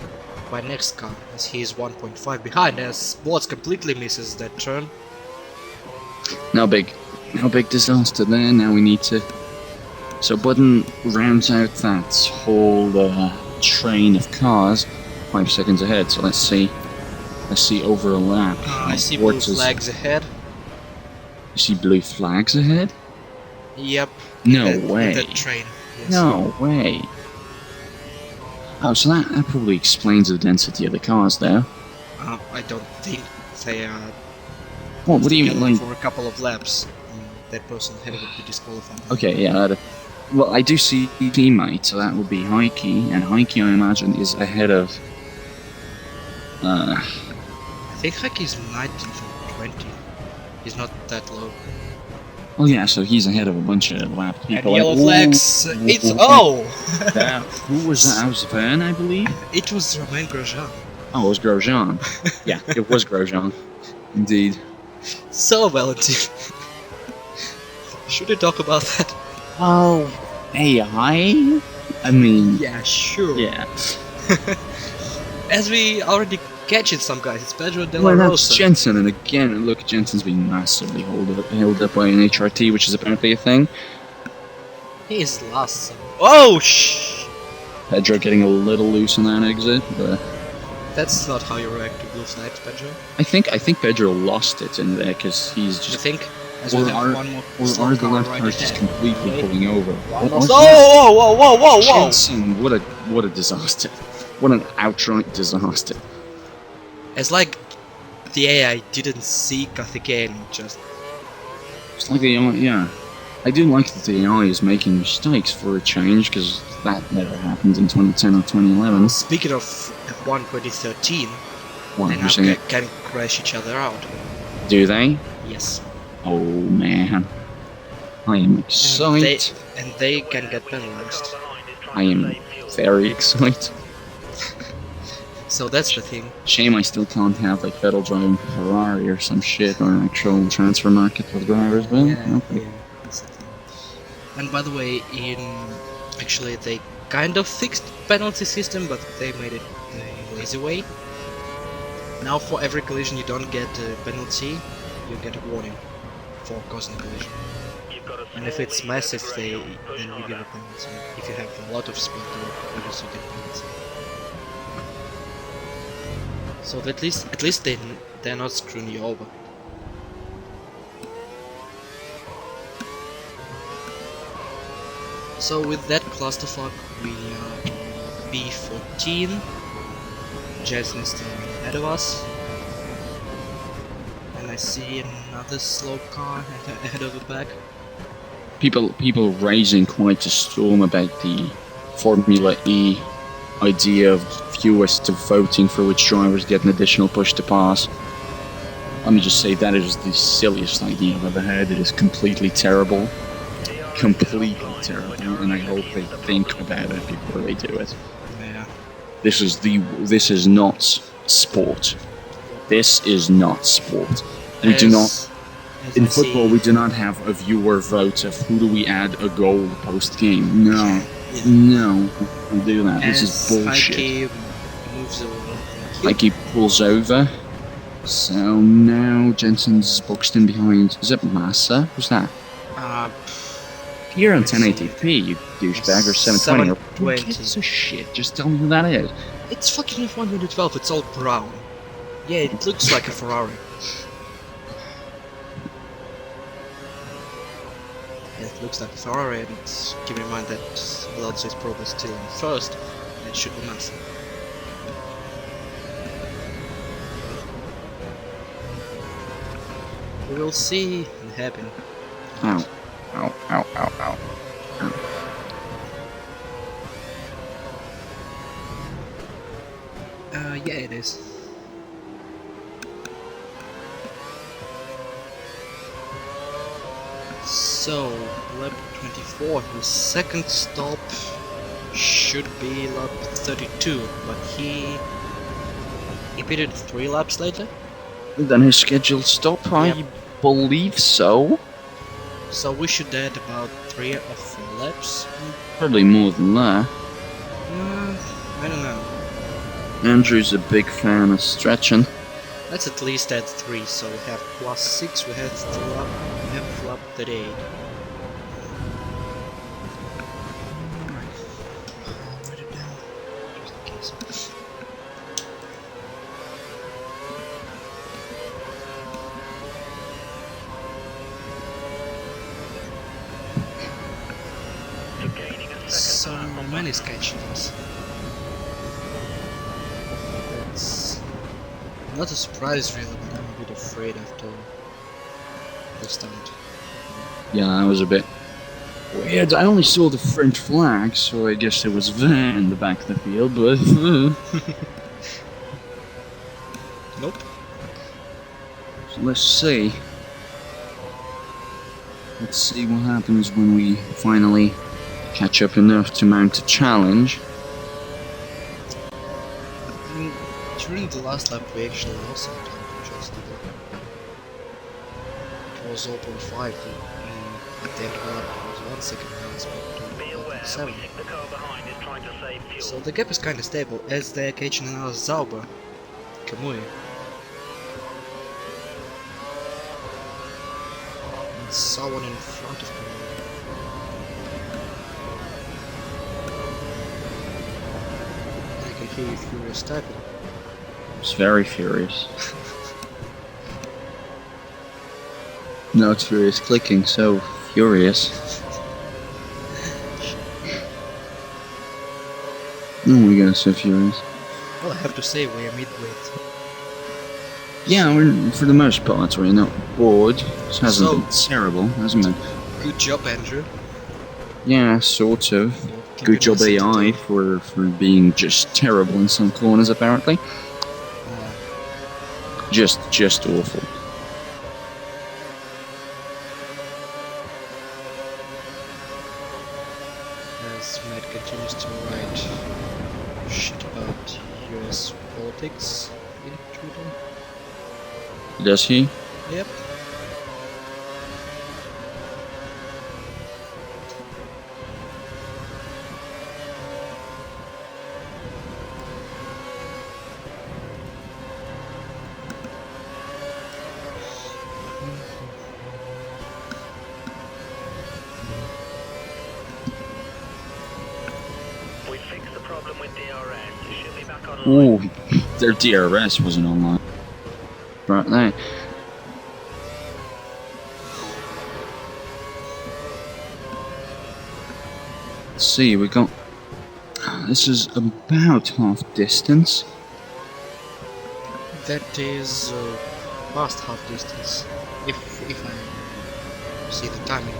by next car, as he is 1.5 behind, as Bortz'z completely misses that turn. No big disaster there. Now we need to. So Button rounds out that whole train of cars 5 seconds ahead. So let's see over a lap. I see blue Bortz'z- flags ahead. You see blue flags ahead? Yep. No in way. that train. Yes. No way. Oh, so that probably explains the density of the cars there. I don't think they are What do you mean? together Like, for a couple of laps. That person ahead would be disqualified. okay, yeah. Well, I do see teammate, so that would be Heike, and Heike, I imagine, is ahead of. I think Heike is 19th or 20. He's not that low. Oh yeah, so he's ahead of a bunch of lap And people. yellow Like, flags. ooh, It's ooh, oh. Who was that? That was Verne, I believe. It was Romain Grosjean. Oh, it was Grosjean. Yeah, it was Grosjean. Indeed. So Valentin. Should we talk about that? Oh, AI. I mean, Yeah, sure. yeah. As we already catching some guys, it's Pedro de la Well, that's Rosa. Jensen, and again, look, Jensen's been massively held up by an HRT, which is apparently a thing. He is last. So. Oh shh! Pedro getting a little loose on that exit, but That's not how you react to blue flags, Pedro. I think Pedro lost it in there because he's You just. think? As Or we have are, one more or slow are the car left right cars just ahead. completely Wait. pulling over? One more- Or- Oh, whoa, whoa, whoa, whoa, whoa! Jensen, what a disaster! What an outright disaster! It's like the AI didn't see Carthicain, just It's like the AI, yeah. I do like that the AI is making mistakes for a change because that never happened in 2010 or 2011. speaking of F1 2013, What, they you're now saying? can crash each other out. Do they? Yes. Oh man, I am excited. And they can get penalized. I am very excited. So that's the thing. Shame I still can't have like Vettel driving Ferrari or some shit or an actual transfer market for drivers, but okay. That's the thing. And by the way, actually they kind of fixed penalty system, but they made it the lazy way. Now for every collision you don't get a penalty, you get a warning for causing a collision. And if it's massive, then you give a penalty. If you have a lot of speed, you also get a penalty. So at least they're not screwing you over. So with that clusterfuck, we are B14. Jason is still ahead of us. And I see another slow car ahead of the back. People raising quite a storm about the Formula E idea of viewers to voting for which drivers get an additional push to pass. Let me just say that is the silliest idea I've ever heard. It is completely terrible. Completely terrible, and I hope they think about it before they do it. Yeah. This is not sport. This is not sport. We do not. In football, we do not have a viewer vote of who do we add a goal post game. No, no, don't do that. This is bullshit. Heike moves over. Heike pulls over. So now Jensen's boxed in behind. Is it Massa? Who's that? You're on 1080p, you douchebag, or 720. Or who 720. gives a shit? Just tell me who that is. It's fucking F1 2012. It's all brown. Yeah, it looks like a Ferrari. It looks like a Ferrari, and keep in mind that Alonso is probably still in first, and it should be Massa. We will see and happen. Ow. Ow, ow, ow, ow. Yeah, it is. So, lap 24, the second stop should be lap 32, but he pitted 3 laps later. Then his scheduled stop, I Yep. believe so. So we should add about 3 or 4 laps. Probably more than that. I don't know. Andrew's a big fan of stretching. Let's at least add 3, so we have +6, we have lap 38. Write it down, just in case. You're gaining a So second lap on many that. schedules. It's not a surprise really, but I'm a bit afraid after the stunt. Yeah, that was a bit weird. I only saw the French flag, so I guess there was van in the back of the field, but... Nope. So let's see. Let's see what happens when we finally catch up enough to mount a challenge. During the last lap we actually lost some time just it was 0.5 and at the end of the lap it was 1 second minus Be aware, 1.7. we think the car behind is trying to save fuel. So the gap is kinda stable as the occasion now sauber. Kamui. And someone in front of me. I can hear you furious typing. It's very furious. No, it's furious clicking, so furious. Oh my god, so furious. Well, I have to say we are mid-weight. Yeah, for the most part, we're not bored. It hasn't So- been terrible, hasn't it? Good job, Andrew. Yeah, sort of. Keeping Good job us AI entertained. for being just terrible in some corners, apparently. Just awful. As Matt continues to write shit about US politics in Twitter. Does he? Yep. We fixed the problem with DRS. It should be back online. Ooh, their DRS wasn't online. Right there. Let's see, we got... This is about half distance. That is past half distance. If I see the timing.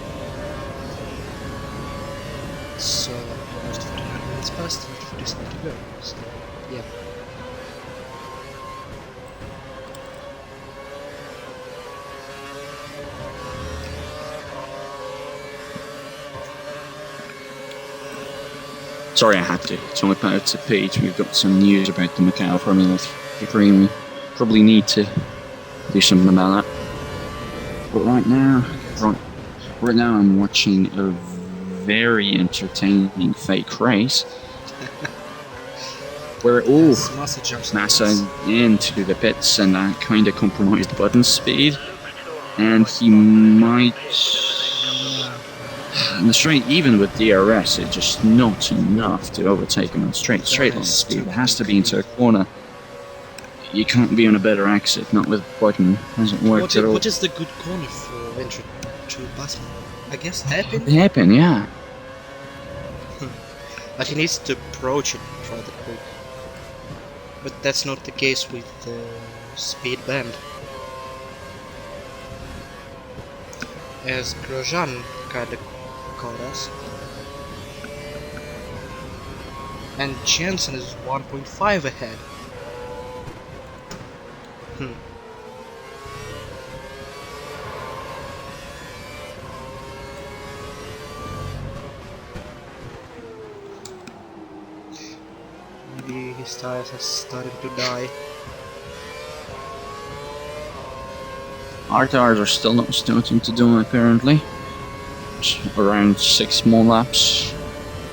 It's almost 59 minutes past and 57 to go. So, yeah. Sorry, I had to. It's only about to Pete. We've got some news about the Macau Formula 3. We probably need to do something about that. But right now I'm watching a very entertaining fake race where As Massa jumps Massa the into the pits and that kind of compromised button speed, Looks to and he might. In the straight, even with DRS, it's just not enough to overtake him on straight line speed. It has to be into a corner. You can't be on a better exit, not with button. Hasn't worked at all. What is the good corner for entry to Basman? I guess happen, It happened, yeah. but he needs to approach it rather quick. But that's not the case with the speed band. As Grosjean kinda caught us. And Jensen is 1.5 ahead. tires are starting to die. Our tires are still not starting to do apparently. It's around 6 more laps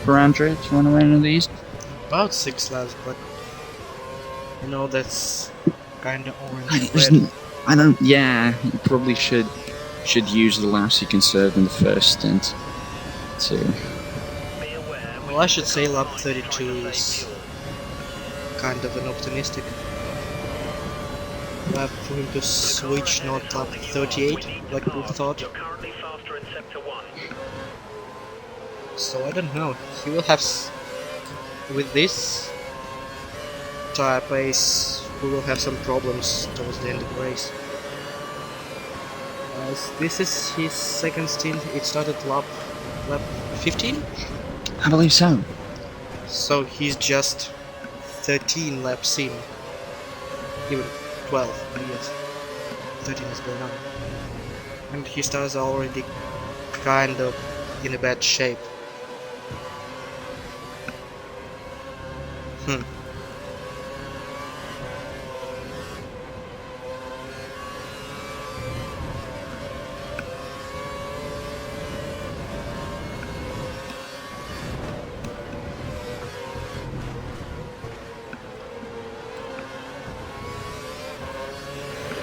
per Android to run around in these. About 6 laps, but you know that's kinda orange There's red. I don't. Yeah, you probably should use the laps you conserved in the first stint. So Be aware. Well, I should say lap 32 is kind of an optimistic lap for him to switch, not lap 38 like we thought. You're currently faster in sector 1. So I don't know. He will have with this tire pace. We will have some problems towards the end of the race. As this is his second stint, it started lap 15, I believe so. so he's just 13 laps in, even 12, but yes, 13 is going on, and his tires are already kind of in a bad shape.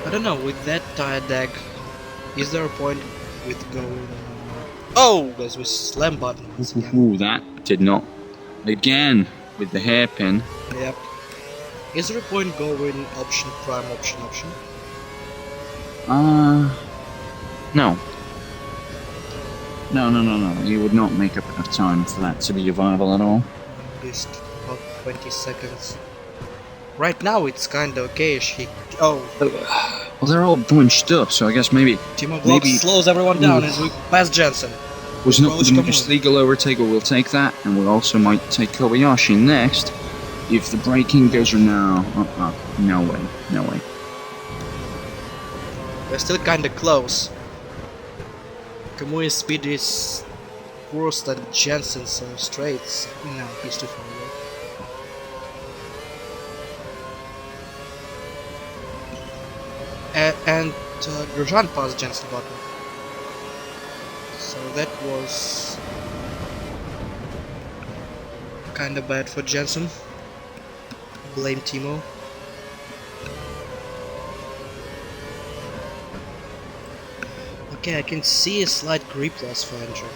I don't know, with that tire deck, is there a point with going... Oh! There's a slam button once again. Ooh, that did not. Again, with the hairpin. Yep. Is there a point going option, prime, option? No. No. You would not make up enough time for that to be viable at all. At least about 20 seconds. Right now it's kinda okayish. Oh, Well, they're all bunched up, so I guess maybe Timo Glock maybe- slows everyone down as we pass Jensen. was not Polish the come most on. legal overtaker. We'll take that, and we also might take Kobayashi next if the braking goes or no. No way. We're still kinda close. Kamui's speed is worse than Jensen's straights. No, he's too far away. And Grosjean passed Jensen button. So that was kinda bad for Jensen. Blame Timo. Okay, I can see a slight grip loss for Andrew.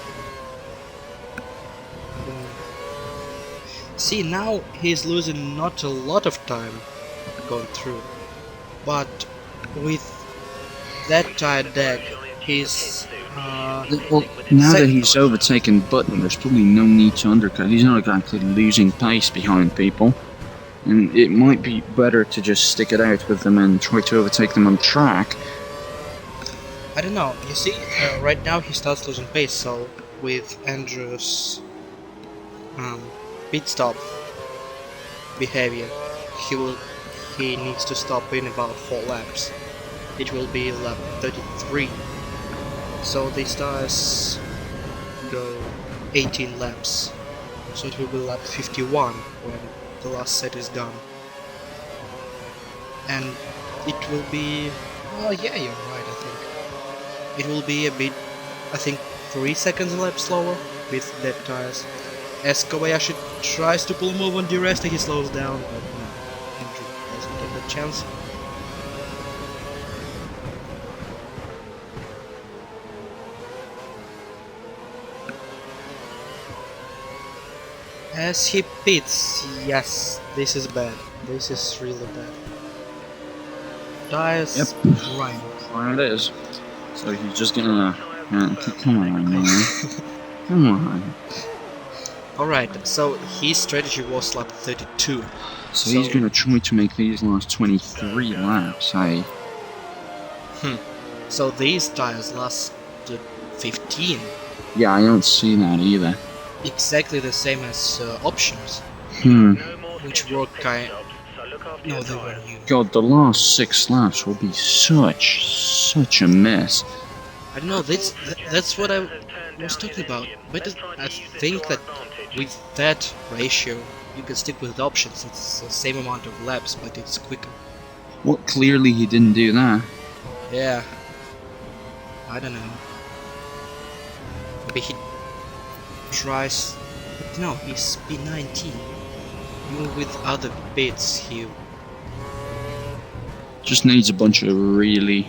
See, now he's losing not a lot of time going through, but with that tire deck, he's Well, now that he's overtaken Button, there's probably no need to undercut. He's not exactly losing pace behind people, and it might be better to just stick it out with them and try to overtake them on track. I don't know. You see, right now he starts losing pace. So with Andrew's pit stop behavior, he needs to stop in about 4 laps. It will be lap 33. So these tires go 18 laps. So it will be lap 51 when the last set is done. And it will be... Oh yeah, you're right, I think. It will be a bit, I think, 3 seconds a lap slower with dead tires. As Kobayashi tries to pull a move on DRS, he slows down, but no, Andrew doesn't get that chance. As he pits, yes, this is bad. This is really bad. Tires Yep. grind. There it is. So he's just gonna... come on, man. Come on. Alright, so his strategy was lap 32. So he's gonna try to make these last 23 laps, eh? So these tires lasted 15. Yeah, I don't see that either. Exactly the same as options, No more which scheduled were pit kind. stops, so look after No, your they were tyres. new. God, the last 6 laps will be such a mess. I don't know. That's what I was talking about. But I think that with that ratio you can stick with the options. It's the same amount of laps, but it's quicker. Well, clearly he didn't do that. Yeah. I don't know. Maybe he tries. No, he's P19. Even with other bits, he. Just needs a bunch of really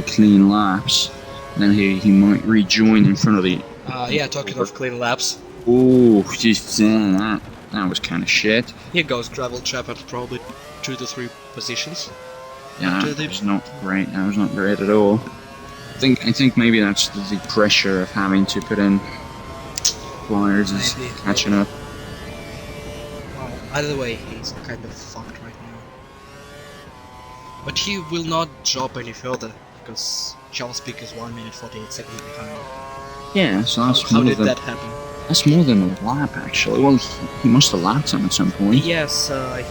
clean laps. Then he might rejoin in front of the. Yeah, talking of clean laps. Oh, just that was kind of shit. Here goes gravel trap at probably 2 to 3 positions. Yeah, After that was not great. That was not great at all. I think maybe that's the pressure of having to put in flyers is Maybe. catching up. Well, either way, he's kind of fucked right now. But he will not drop any further because Charles Peak is 1 minute 48 seconds behind. Yeah, so that's How more did than that happen? that's more than a lap actually. Well, he must have lapped him at some point. Yes,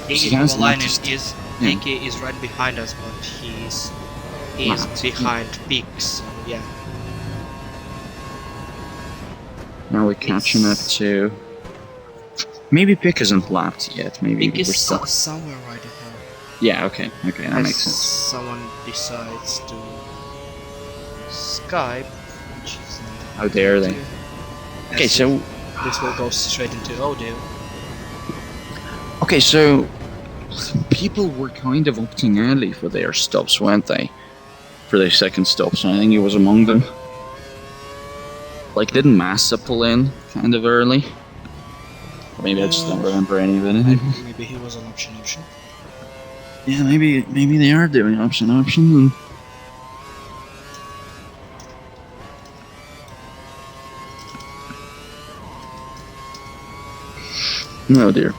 He has Valentin lapped- is yeah. Yankee is right behind us, but he's Lapped, behind Peaks. So yeah, Now we're catching up to. Maybe Pick isn't lapped yet. Maybe Peak we're is still. somewhere right ahead. Yeah. Okay. Okay. That As makes sense. someone decides to Skype, which is How dare they? Okay. So. this will go straight into audio. Okay. So. People were kind of opting early for their stops, weren't they? For their second stops, and I think he was among them. Like, didn't Massa pull in kind of early? Or maybe I just don't remember any of it. Maybe he was an option. Yeah, maybe they are doing option. And... Oh dear.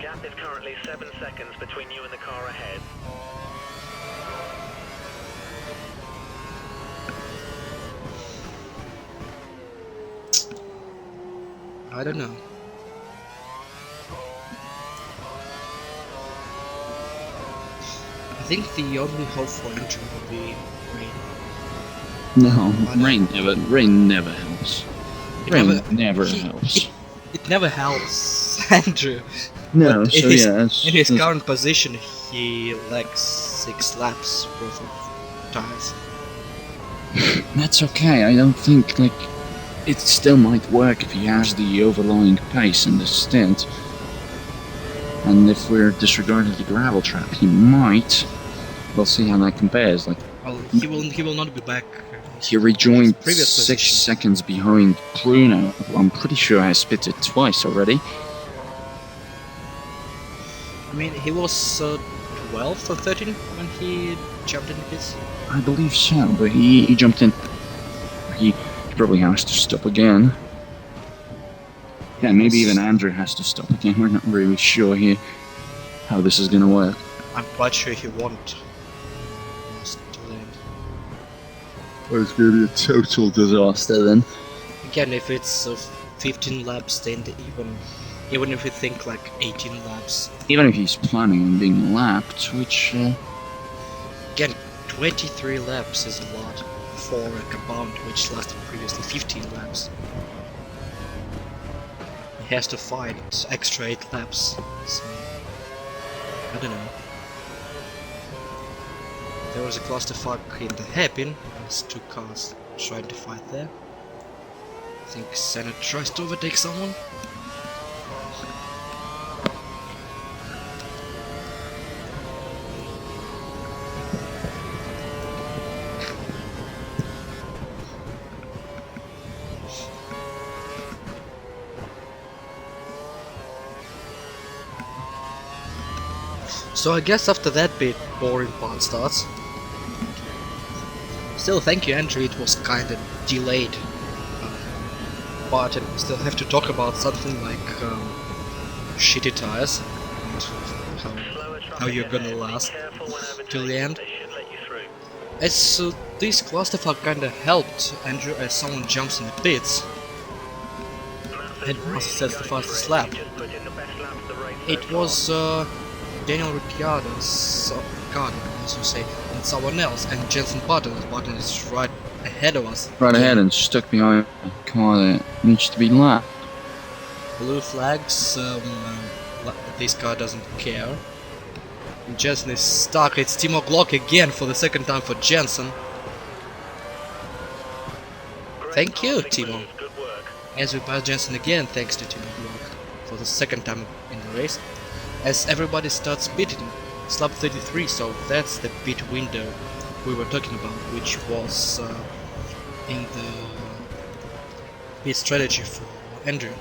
Gap is currently 7 seconds between you and the car ahead. I don't know. I think the only hope for entry will be rain. No, Why rain never helps. It Rain never he- helps. It never helps Andrew. No, But so yeah, it's, In his it's- current position, he lacks 6 laps worth of tires. that's okay. I don't think like it still might work if he has the overlying pace in the stint. And if we're disregarding the gravel trap, he might. We'll see how that compares. Like Well, he will not be back. he rejoined His previous 6 position. seconds behind Bruno. I'm pretty sure I spit it twice already. I mean, he was 12 or 13 when he jumped in pits. I believe so, but he jumped in. He probably has to stop again. Yeah, maybe even Andrew has to stop again. We're not really sure here how this is gonna work. I'm quite sure he won't. Lost to land. Well, it's gonna be a total disaster then. Again, if it's 15 laps, then even if we think like 18 laps, Even if he's planning on being lapped, which again, 23 laps is a lot for a compound which lasted previously 15 laps. He has to fight extra 8 laps, so I don't know. There was a clusterfuck in the hairpin, as 2 cars trying to fight there. I think Senna tries to overtake someone. So I guess after that bit, boring part starts. Still, thank you, Andrew. It was kinda delayed, but I still have to talk about something like shitty tires and Slower traffic how you're gonna ahead. Be last careful when overtaking. till the end. They should let you through. As this clusterfuck kinda helped Andrew as someone jumps in the pits. And Massa sets the fastest lap. Just put in the best lap of the race It so was Daniel Ricciardo, Ricciardo, as you say, and someone else, and Jensen Button. Button is right ahead of us. Right ahead and stuck behind a car that needs to be lapped. Blue flags, this car doesn't care. And Jensen is stuck. It's Timo Glock again for the second time for Jensen. Thank you, Timo. Good work. As we pass Jensen again, thanks to Timo Glock for the second time in the race. As everybody starts pitting, it's lap 33, so that's the pit window we were talking about, which was in the pit strategy for Andrew.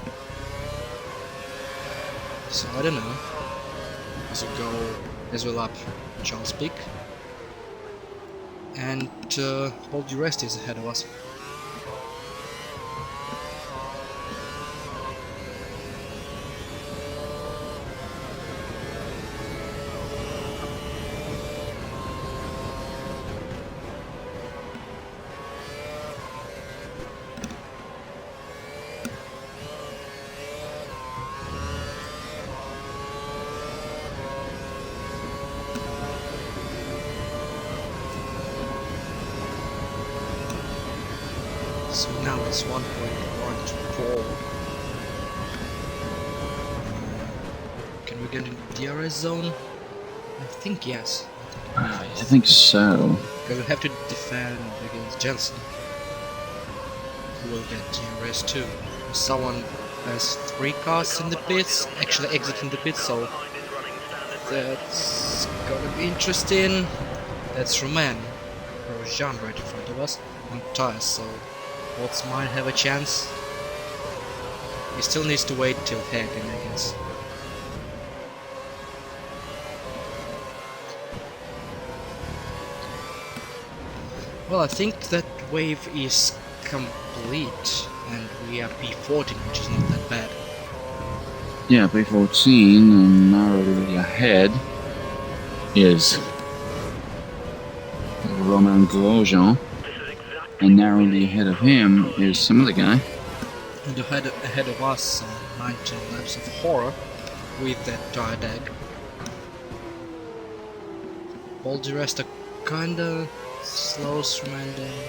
So I don't know. As we lap Charles Pick, and all the rest is ahead of us. So now it's 1.14. Can we get in the DRS zone? I think yes. I think so. Because we have to defend against Jensen, who will get DRS too. Someone has 3 cars in the pits, actually exiting the pits, so that's gonna be interesting. That's Roman, Grosjean right in front of us, on tires, so Bortz'z might have a chance. He still needs to wait till hairpin, I guess. Well, I think that wave is complete, and we are P14, which is not that bad. Yeah, P14 and narrowly ahead is Roman Grosjean, and narrowly ahead of him is some other guy. And ahead of us, 19 laps of horror with that tire dag. All the rest are kinda slow surrendering.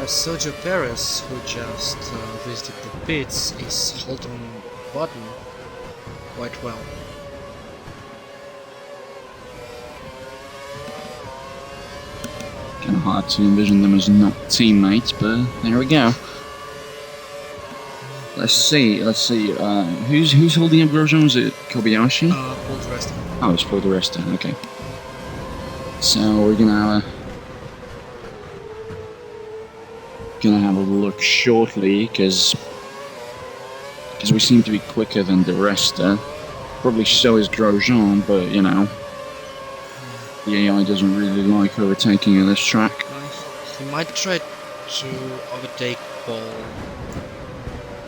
Sergio Perez, who just visited the pits, is holding button quite well. Kind of hard to envision them as not teammates, but there we go. Let's see. Who's holding up Grosjean? Was it Kobayashi? Paul di Resta. Oh, it's Paul di Resta. Okay. So we're gonna have a look shortly, because we seem to be quicker than di Resta. Probably so is Grosjean, but you know, the AI doesn't really like overtaking on this track. He might try to overtake Paul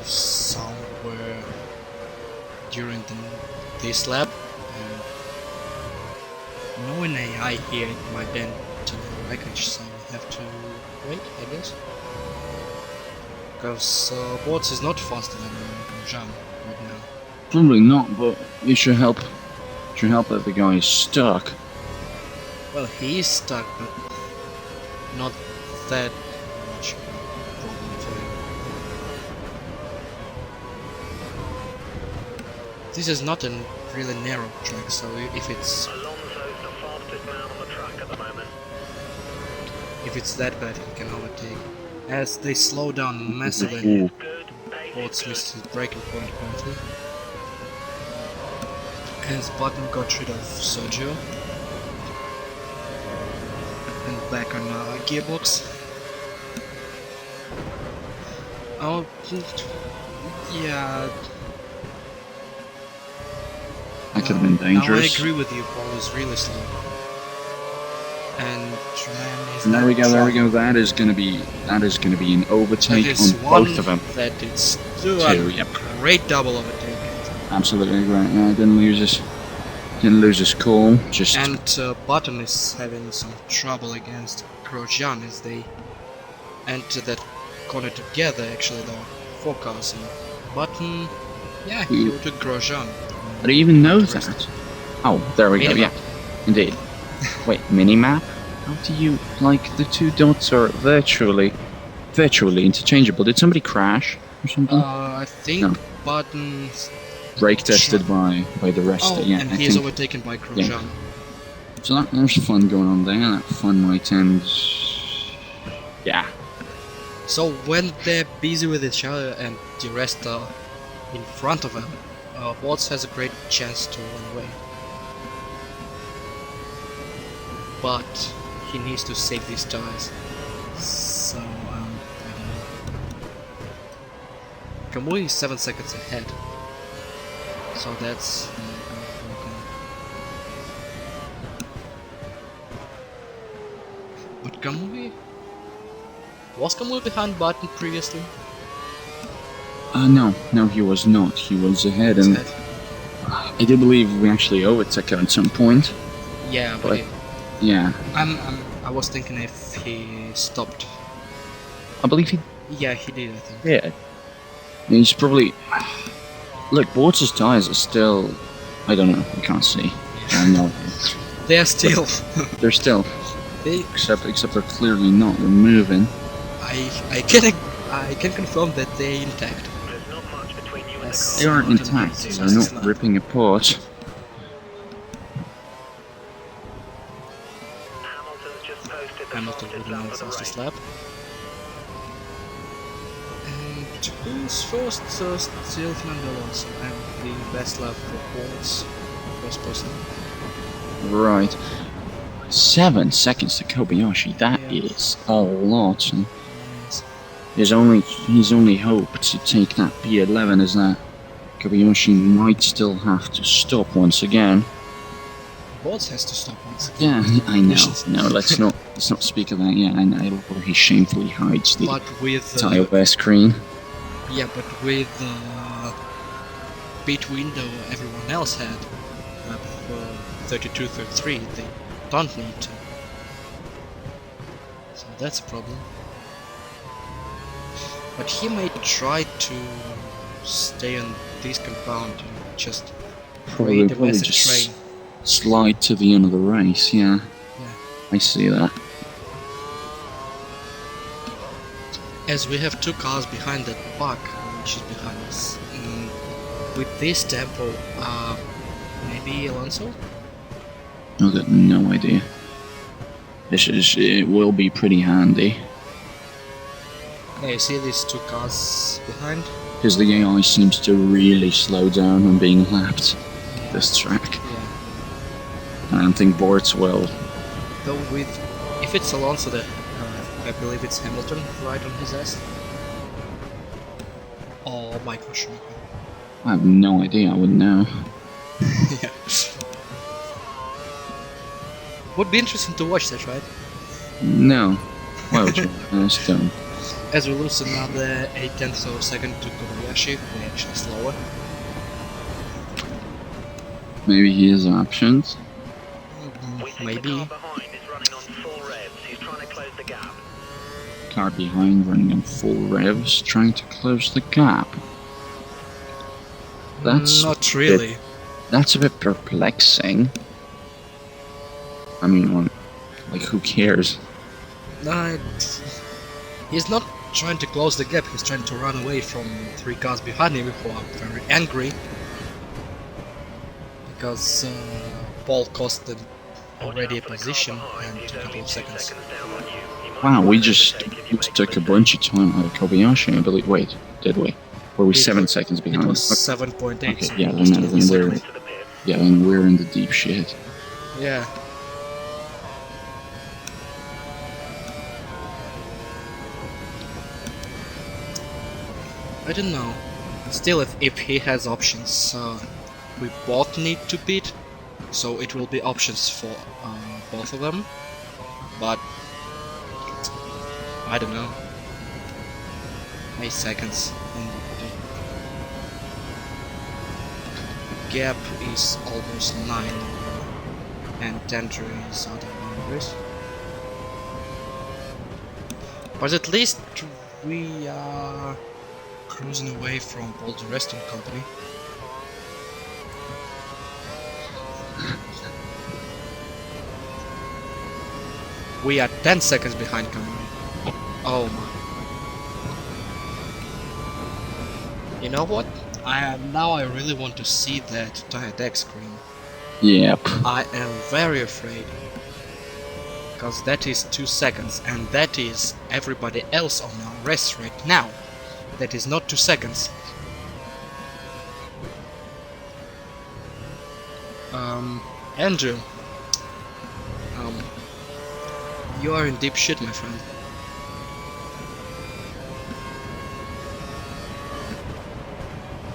somewhere during this lap. Knowing AI here, it might bend to the wreckage, so we have to wait, I guess. Because Bortz'z is not faster than Grosjean right now. Probably not, but it should help. Should help that the guy is stuck. Well, he is stuck, but not that much problem for him. This is not a really narrow track, so if it's Alonso's the fastest man on the track at the moment. if it's that bad, he can overtake. As they slow down massively, Ooh. Good. Pace Bortz'z is missed his braking point currently. As Button got rid of Sergio. And back on gearbox. Oh, yeah. That could have been dangerous. Now I agree with you, Paul is really slow. And Tremaine is There we go. That is going to be an overtake on both of them. That it's still Two, a yep. great double overtake. Absolutely right. Yeah, didn't lose his call. Just And Button is having some trouble against Grosjean as they enter that corner together actually though. 4 cars here. Button, yeah, he go to Grosjean. I don't even know The rest. that. Oh, there we go. Minimap. Yeah, indeed. Wait, minimap? How do you like the 2 dots are virtually interchangeable? Did somebody crash or something? I think No. Button. Brake tested by the rest. Oh, Yeah, and I he is think. overtaken by Grosjean. So there's fun going on there. That fun might end. Yeah. So when they're busy with each other and the rest are in front of them, Bortz'z has a great chance to run away. But he needs to save these tires. So, I don't know. Kamui is 7 seconds ahead. So that's... But Kamui... Was Kamui behind Button previously? No, he was not. He was ahead, and I do believe we actually overtook him at some point. Yeah, but But- he- Yeah, I was thinking if he stopped. I believe he. Yeah, he did, I think. Yeah. He's probably. Look, Bortz'z tires are still. I don't know. I can't see. I know. They are still. They're still. they, Except they're clearly not. They're moving. I can confirm that they're intact. There's not much between you and Yes. They aren't intact. They're not ripping apart. Hamilton's just posted the Hamilton fastest winning lap the of the fastest race. lap. And who's first? Still Fernando Alonso. And the best lap for Bortz'z. First person. Right. 7 seconds to Kobayashi. That Yeah. is a lot. And Yes. his only hope to take that P11 is that Kobayashi might still have to stop once again. Bortz'z has to stop once. Yeah, I know. Missions. No, let's not speak of that. Yeah, I know he shamefully hides the But with iOS screen. yeah, but with pit window everyone else had, lap 32, 33, they don't need to. So that's a problem. But he may try to stay on this compound and just Probably the message just train. slide to the end of the race. Yeah, I see that. As we have 2 cars behind that buck, which is behind us. With this tempo, maybe Alonso? I've got no idea. It will be pretty handy Yeah, you see these 2 cars behind? because the AI seems to really slow down when being lapped Yeah. this track. Yeah. I don't think Bortz'z will. Though with, if it's Alonso, that I believe it's Hamilton right on his ass. Or Michael Schumacher. I have no idea. I wouldn't know. Yeah. Would be interesting to watch that, right? No. Why would you? Just don't. As we lose another 8/10 of a second to Kobayashi, we're actually slower. Maybe he has options. We think Maybe. the car behind is running on full revs. He's trying to close the gap. Car behind running on full revs, trying to close the gap. That's Not really. That's a bit perplexing. I mean, well, like, who cares? No, he's not trying to close the gap, he's trying to run away from 3 cars behind him who are very angry. Because Paul cost them already a position and a couple of seconds. down on you. He might Wow, we be just overtaken if you make took a good bunch of time out of Kobayashi, I believe. Wait, did we? Were we It 7 was- seconds It behind? was Okay, 7.8. okay, so yeah, almost then 20 we're seconds. to the pit. yeah, then we're in the deep shit. Yeah. I don't know. Still, if he has options, we both need to beat, so it will be options for both of them. But I don't know. 8 seconds. And the gap is almost 9. And Tendry is other numbers. But at least we are cruising away from Bortz'z Restaurant Company. We are 10 seconds behind Cameron. Oh my. You know what? Now I really want to see that tire deck screen. Yep. I am very afraid. Because that is 2 seconds, and that is everybody else on our race right now. That is not 2 seconds. Andrew. You are in deep shit, my friend.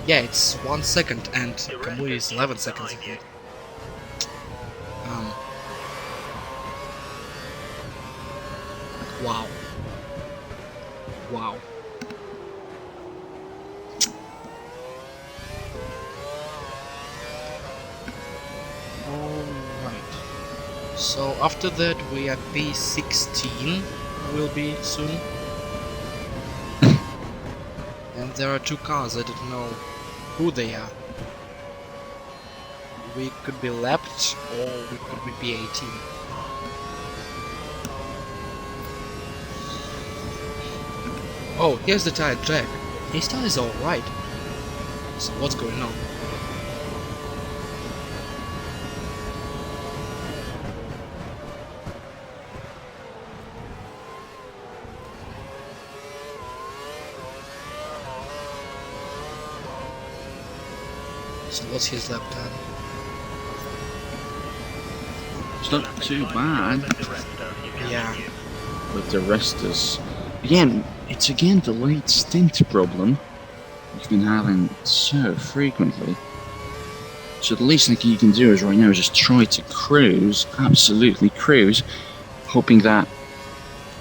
Yeah, it's 1 second, and Kamui is 11 seconds ahead. Wow. Wow. Alright. So after that we are P16 will be soon. And there are 2 cars, I don't know who they are. We could be lapped or we could be P18. Oh, here's the tire track. His tire is alright. So what's going on? So what's his lap time? It's not too bad. Yeah. With the resters. Again, it's again the late stint problem we've been having so frequently. So the least thing you can do is right now is just try to cruise, absolutely cruise, hoping that,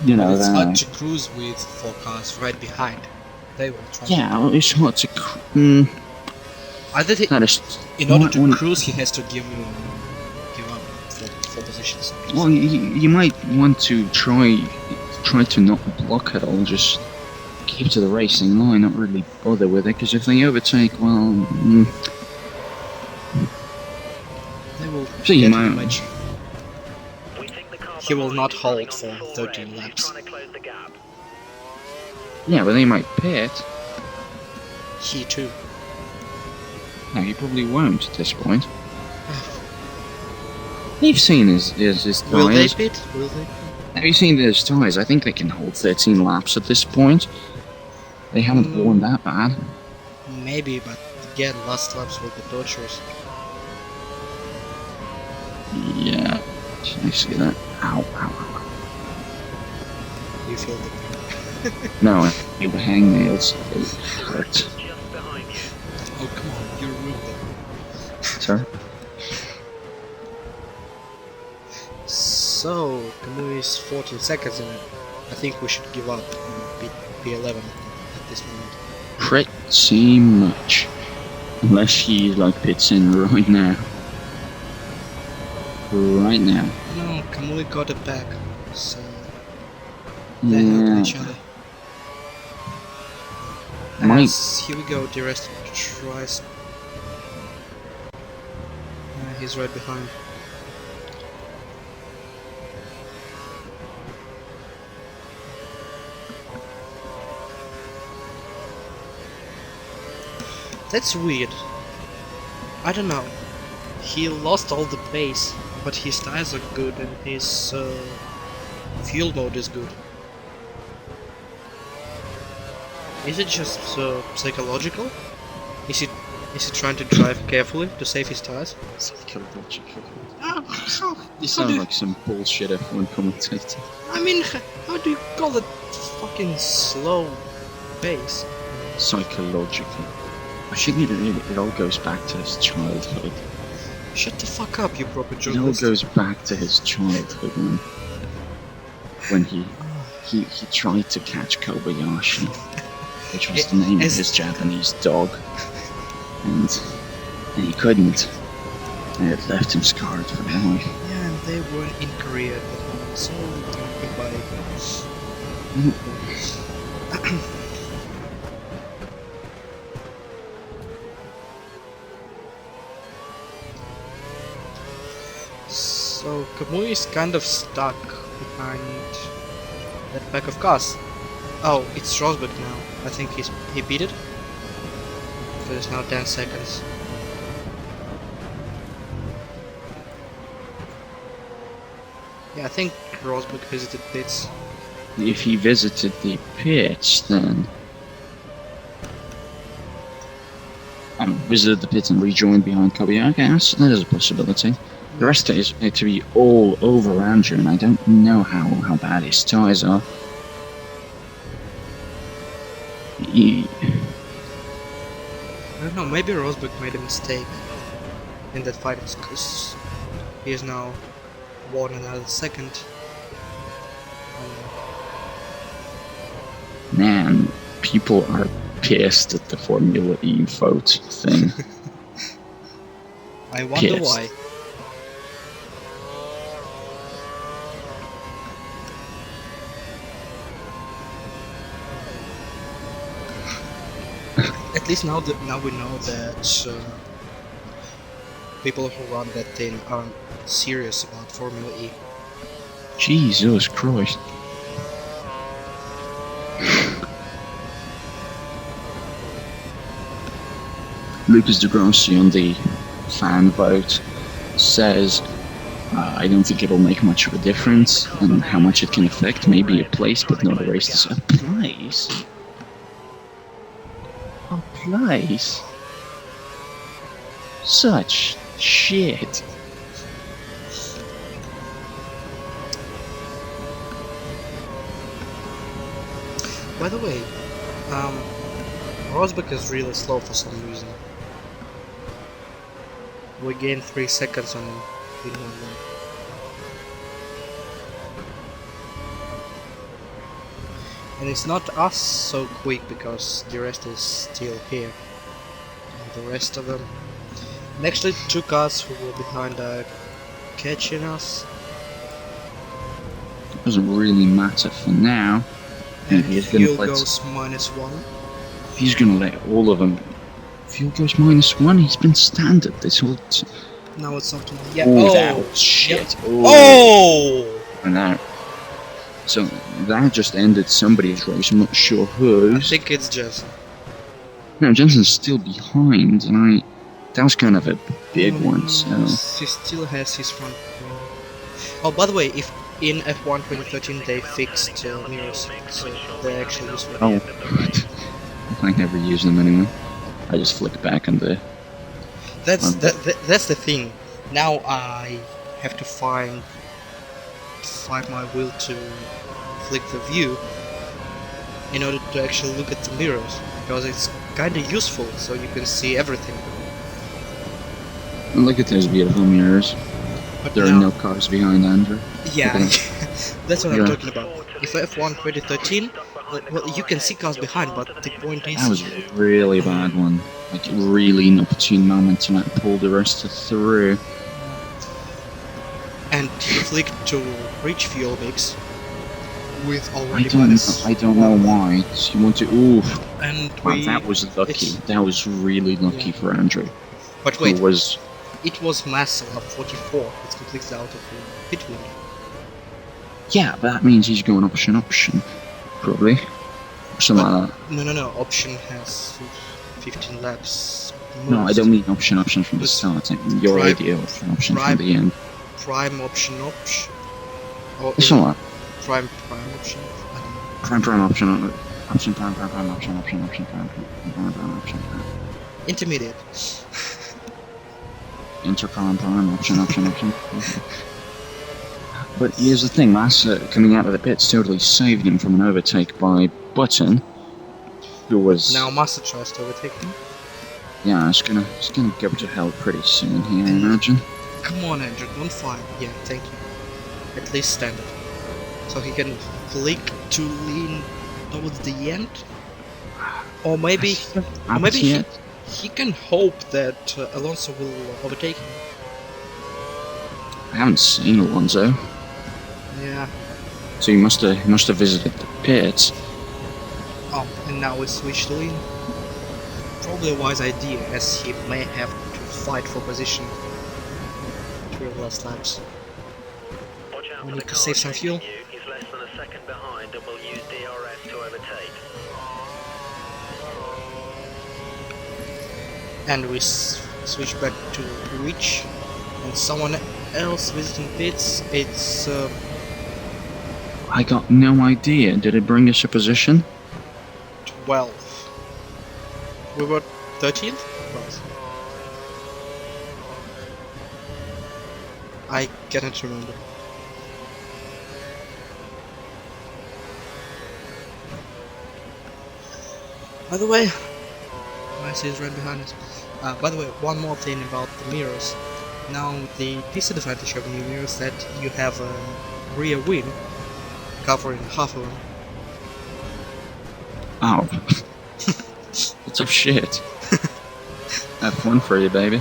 you know, It's hard to cruise with 4 cars right behind. They will try. Yeah, it's hard to Either that is, in order to cruise, he has to give up 4 positions. Well, you might want to try to not block at all, just keep to the racing line, not really bother with it, because if they overtake, well, they will so you get might. damage. He will not hold for 13 laps. Yeah, but they might pit. He too. No, he probably won't at this point. You've seen his tyres. Will they pit? Will they? Have you seen his tyres? I think they can hold 13 laps at this point. They haven't worn that bad. Maybe, but again, last laps will be torturous. Yeah, I see that. Ow, ow, ow. You feel the pain? No, I feel the hangnails. It hurts. Oh come on, you're ruined them. Sorry? So, Kamui is 14 seconds and I think we should give up on P11 at this moment. Pretty much. Unless he pits in right now. Right now. No, Kamui got it back, so they help each other. Here we go, the rest tries. He's right behind. That's weird. I don't know. He lost all the pace, but his tires are good and his fuel mode is good. Is it just psychological? Is he trying to drive carefully to save his tires? Psychological. You sound like some bullshit F1 commentator. I mean, how do you call it fucking slow pace? Psychological. I think it all goes back to his childhood. Shut the fuck up, you proper It all journalist. goes back to his childhood when he tried to catch Kobayashi, which was the name of his Japanese dog, and he couldn't. And it left him scarred for life. Yeah, and they were in Korea, so goodbye. So Kamui is kind of stuck behind that pack of cars. Oh, it's Rosberg now. I think he beat it. There's now 10 seconds. Yeah, I think Rosberg visited pits. If he visited the pits, then visited the pits and rejoined behind Kobe. Okay, that is a possibility. The rest is to be all over Andrew, and I don't know how bad his tyres are. I don't know, maybe Rosberg made a mistake in that fight because he is now won another second. Man, people are pissed at the Formula E vote thing. I wonder Pissed. why. At least now we know that people who run that thing aren't serious about Formula E. Jesus Christ. Lucas DeGrossi on the fan vote says, I don't think it'll make much of a difference, and how much it can affect maybe a place, but not a race. A place? A place? Such shit. By the way, Rosberg is really slow for some reason. We gained 3 seconds on him in 1 lap. And it's not us so quick because the rest is still here. And the rest of them. And actually 2 cars who were behind are catching us. Doesn't really matter for now. And He's gonna fuel let- goes -1. He's gonna let all of them. Fuel goes -1. He's been standard this whole. Now it's up to me. Yeah. Oh, Oh! that shit! Oh! And that. So that just ended somebody's race. I'm not sure I whose. think it's Jensen. No, Jensen's still behind, and that was kind of a big one. So He still has his front wing. Oh, by the way, if in F1 2013 they fixed mirrors, so they actually use them. oh, I never use them anyway. I just flick back on the. That's the thing. Now I have to find my will to flick the view in order to actually look at the mirrors, because it's kinda useful, so you can see everything. Look at those beautiful mirrors. But There are now, no cars behind Andrew. yeah, Okay. that's what Yeah. I'm talking about. If F1 2013, well, you can see cars behind, but the point is, That was a really bad one. Like, really inopportune moment to not pull the rest through. and he flicked to reach fuel mix with I already don't know why. You want to. Ooh, and wow, we. that was lucky. it's- That was really lucky Yeah. for Andrew. But Who wait, was. it was Massa at 44. It's completely out of the pit window. Yeah, but that means he's going option, probably. Or something like that. No. Option has 15 laps. No, I most. don't mean option from the It's start. I mean your prime- idea of an option prime- from the end. Prime option. Or It's not like prime option. I don't know. prime option, prime option, option. Intermediate. Prime option. But here's the thing, Massa coming out of the pits totally saved him from an overtake by Button, who was Now Massa tries to overtake him. yeah, it's gonna go to hell pretty soon here, I imagine. Come on, Andrew, don't fire. Yeah, thank you. At least stand up. So he can flick to lean towards the end. Or maybe he can hope that Alonso will overtake him. I haven't seen Alonso, Yeah. so he must have visited the pits. Oh, And now we switch to lean. Probably a wise idea, as he may have to fight for position through the last laps. Watch out We for need the to car save some chasing fuel. you. He's less than a second behind and will use DRS to overtake. And we switch back to reach, and someone else visiting pits. It's I got no idea. Did it bring us a position? 12. We were 13th? Right. I cannot remember. By the way, I see it's right behind us. By the way, one more thing about the mirrors. Now, the disadvantage of new mirrors is that you have a rear wing covering half of them. Oh. It's of shit. Have fun for you, baby.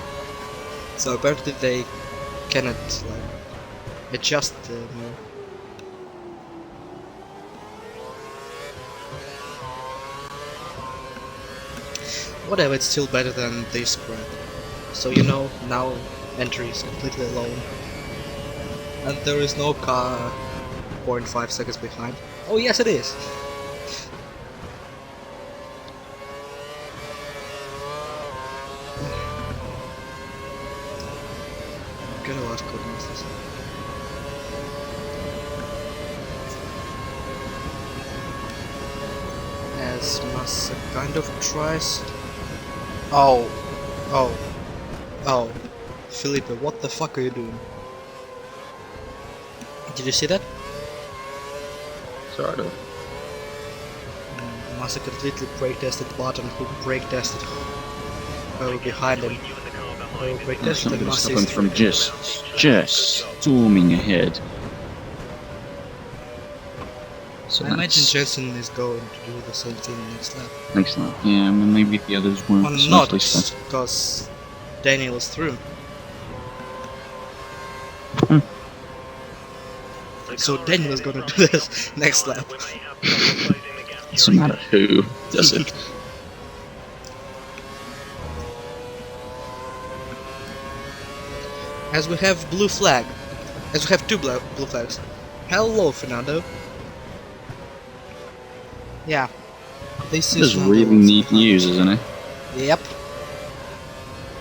So apparently they cannot like adjust the mirror. Whatever, it's still better than this crap. So you know, now entry is completely alone. And there is no car 0.5 seconds behind. Oh yes it is! Get a lot of coordinates. As Massa kind of tries. Oh. Felipe, what the fuck are you doing? Did you see that? Sort of. Massa completely brake tested Button, who brake tested behind him. Brake That's tested not and gonna Massa stop him is from just storming ahead. So I imagine that's Jensen is going to do the same thing next lap. next lap. Yeah, and maybe the others won't. Well, so not, at least that's- because Daniel is through. Hmm. So Daniel is gonna do this next lap. Doesn't matter who does it. As we have blue flag. As we have two blue flags. Hello, Fernando. Yeah. This This is is really neat news, isn't it? Yep.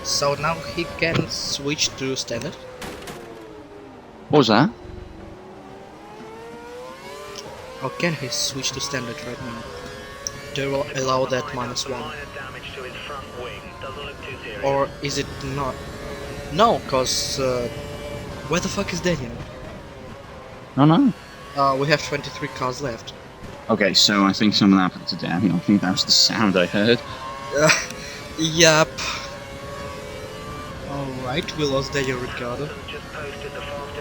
So now he can switch to standard. What was that? Or can he switch to standard right now? They will allow that -1. Or is it not? No, cause where the fuck is Daniel? No. We have 23 cars left. Okay, so I think something happened to Daniel. I think that was the sound I heard. Yep. Alright, we lost Daniel Ricciardo.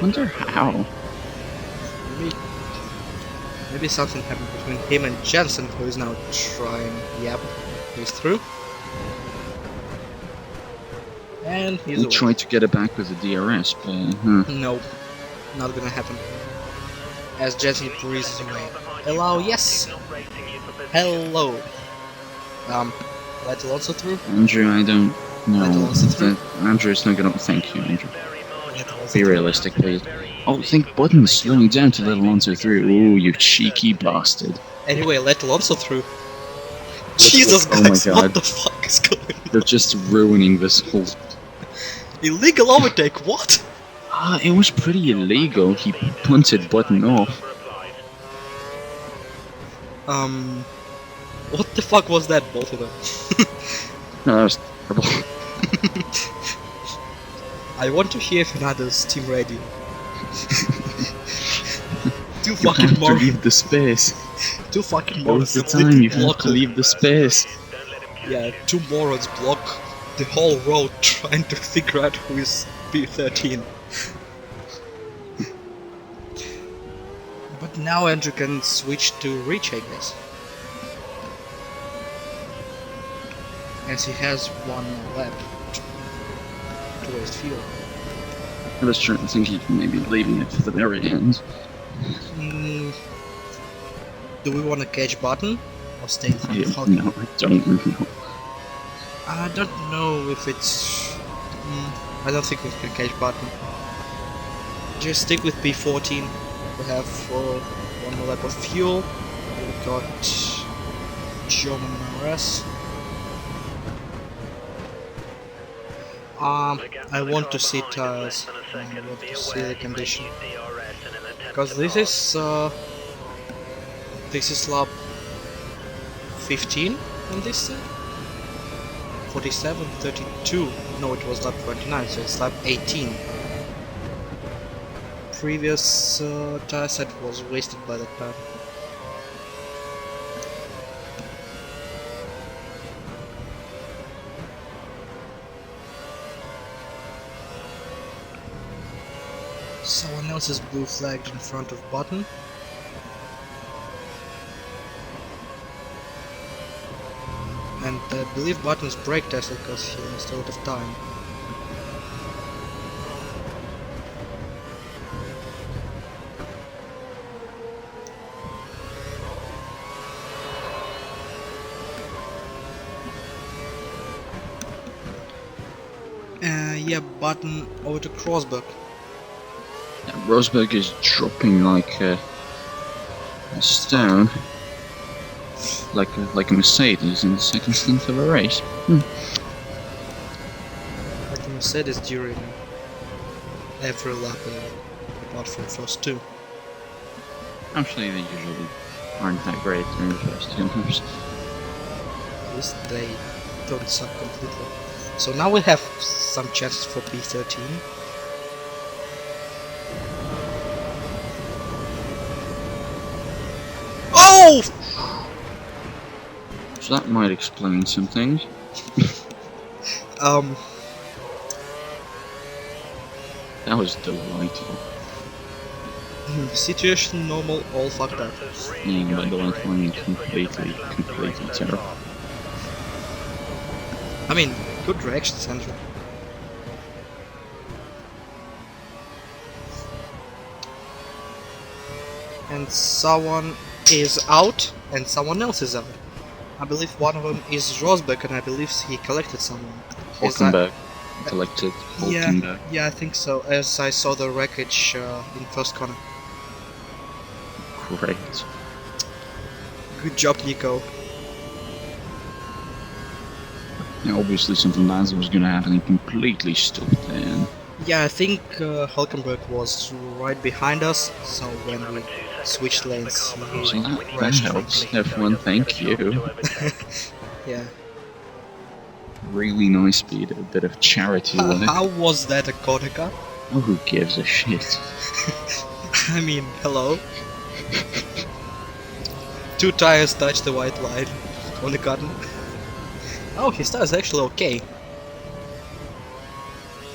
Wonder how. Maybe something happened between him and Jensen, who is now trying. Yep, he's through. And he's He away. tried to get it back with the DRS, but No, not gonna happen. As Jensen breezes away. Hello, yes! Hello! Let Alonso through? Andrew, I don't know. Let Alonso through? Andrew's not gonna. Thank you, Andrew. Let Alonso Be through. realistic, please. Oh, think Button's slowing down to let Alonso through. Ooh, you cheeky bastard. Anyway, let Alonso through. Jesus, oh my guys, God. what the fuck is going on? They're just ruining this whole. Illegal overtake, what? It was pretty illegal. He punted Button off. What the fuck was that, both of them? No, that was terrible. I want to hear Fernando's team radio. Two You fucking have to morons. leave the space. Two fucking That morons was the time. completely You have block. to leave the space. Yeah, two morons block the whole road trying to figure out who is P13. But now Andrew can switch to reach, I guess. As he has one more lap to waste fuel. I was trying to think he'd maybe leaving it for the very end. Do we want to catch Button? or stay in front of Yeah, Hulking. no, I don't know. I don't know if it's... I don't think we can catch Button. Just stick with P14. We have one more lap of fuel. We got German RS. I want to see tires. I want to see the condition. Because this is lap 15 on this side. 47, 32. No, it was lap 29, so it's lap 18. Previous tire set was wasted by that time. Someone else is blue flagged in front of Button. And I believe Button's brake tested because he lost a lot of time. Yeah, Button over to Crossberg. Yeah, Rosberg is dropping like a stone, like a Mercedes in the second stint of a race. Like a Mercedes during every lap, apart from the first two. Actually, they usually aren't that great during the first 2 laps. At least they don't suck completely. So now we have some chances for P13. Oh! So that might explain some things. That was delightful. Situation normal, all fucked up. Yeah, by the line completely terrible. I mean, good direction center. And someone is out, and someone else is out. I believe one of them is Rosberg, and I believe he collected someone. Hulkenberg collected Hulkenberg. Yeah, I think so, as I saw the wreckage in first corner. Great. Good job, Nico. Yeah, obviously something bad was going to happen. He completely stopped there. Yeah, I think Hulkenberg was right behind us, so when we switched lanes, So that helps. Everyone, thank you. Yeah. Really nice speed, a bit of charity with it. How was that a corner cut? Oh, who gives a shit? I mean, hello? 2 tires touch the white line on the cotton. Oh, his tire is actually okay.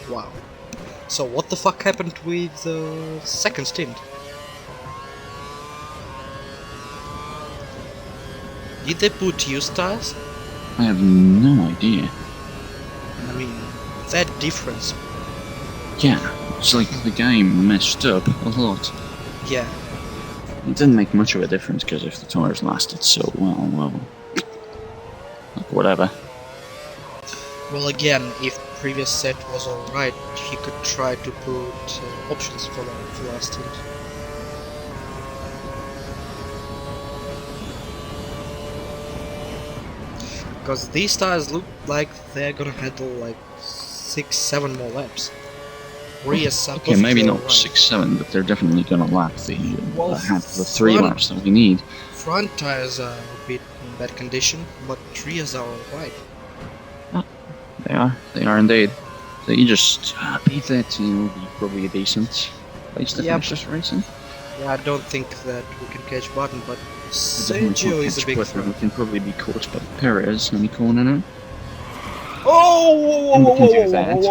Wow. So what the fuck happened with the second stint? Did they put used tires? I have no idea. I mean, that difference. Yeah, it's like the game messed up a lot. Yeah. It didn't make much of a difference because if the tires lasted so well, like whatever. Well, again, if previous set was alright, he could try to put options for last stint. Because these tires look like they're gonna handle like 6-7 more laps. Okay, maybe not 6-7, but they're definitely gonna lap the the 3 laps that we need. Front tires are a bit in bad condition, but rears are alright. They are indeed. So you just beat that, you'll be probably a decent place to finish this racing. Yeah, I don't think that we can catch Button, but Sergio is a big threat. We can probably be caught by Perez any corner now. Oh! And we can do that,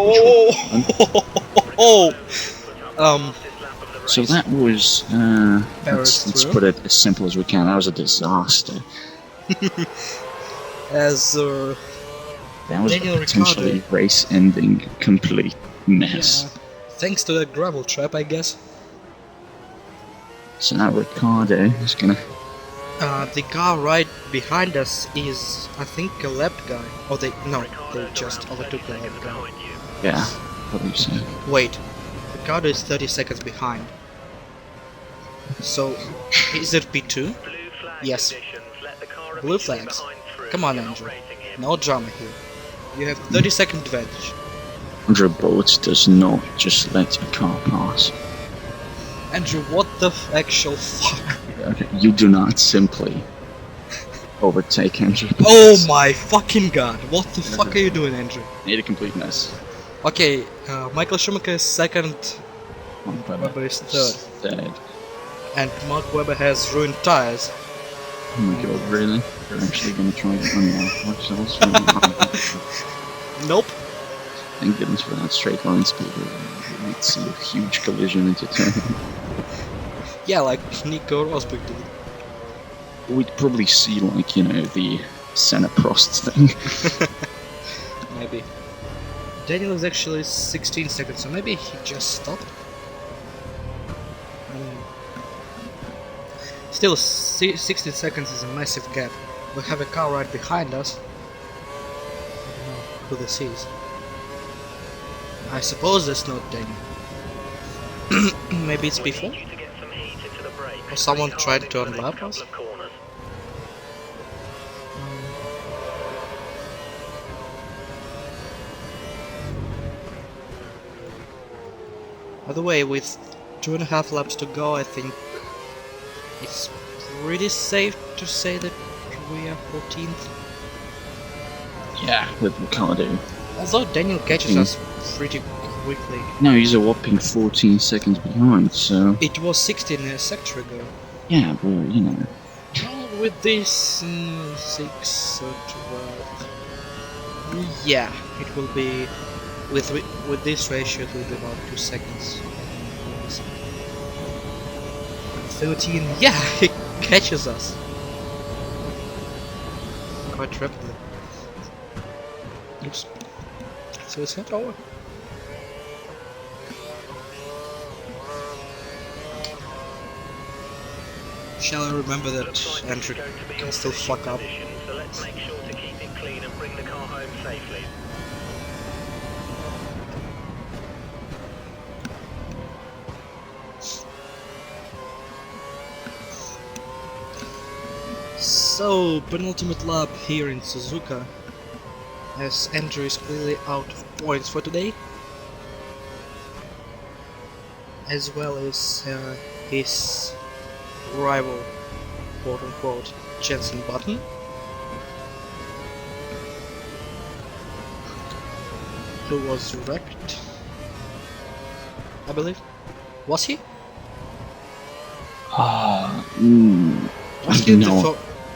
so that was, let's put it as simple as we can, that was a disaster. As that was Daniel a potentially Ricciardo. race-ending complete mess. Yeah, thanks to the gravel trap, I guess. So now Ricciardo is gonna The car right behind us is, I think, a left guy. Oh, they just overtook the left guy. Yeah, I believe so. Wait, Ricardo is 30 seconds behind. So, is it P2? Yes. Blue flags. Come on, Andrew. No drama here. You have 30-second advantage. Andrew Bortz'z does not just let a car pass. Andrew, what the actual fuck? Okay, you do not simply overtake Andrew Bortz'z. Oh my fucking god, what the fuck are you doing, Andrew? Made a complete mess. Okay, Michael Schumacher is second, Mark Webber is third. Third. And Mark Webber has ruined tires. Oh my god, really? They're actually going to try to unlock ourselves? Nope. Thank goodness for that straight line speed. We'd see a huge collision into turn. Yeah, like Nico Rosberg did. We'd probably see, like, you know, the Senna Prost thing. Maybe. Daniel is actually 16 seconds, so maybe he just stopped. Still, 16 seconds is a massive gap. We have a car right behind us. I don't know who this is. I suppose that's not Daniel. Maybe it's before? Or someone tried to unlap us? By the way, with 2.5 laps to go, I think it's pretty safe to say that we are 14th. Yeah, with Ricardo. Although Daniel catches us pretty quickly. No, he's a whopping 14 seconds behind, so... It was 16 a sector ago. Yeah, but, you know... Well, with this 6 or 12... Yeah, it will be... With this ratio it will be about 2 seconds. 13, yeah, he catches us. Quite rapidly. Oops. So it's not over. Shall I remember that Andrew can still fuck up? So let's make sure to keep it clean and bring the car home safely. So, penultimate lap here in Suzuka, as Andrew is clearly out of points for today, as well as his rival, quote-unquote, Jensen Button, who was wrecked, I believe. Was he?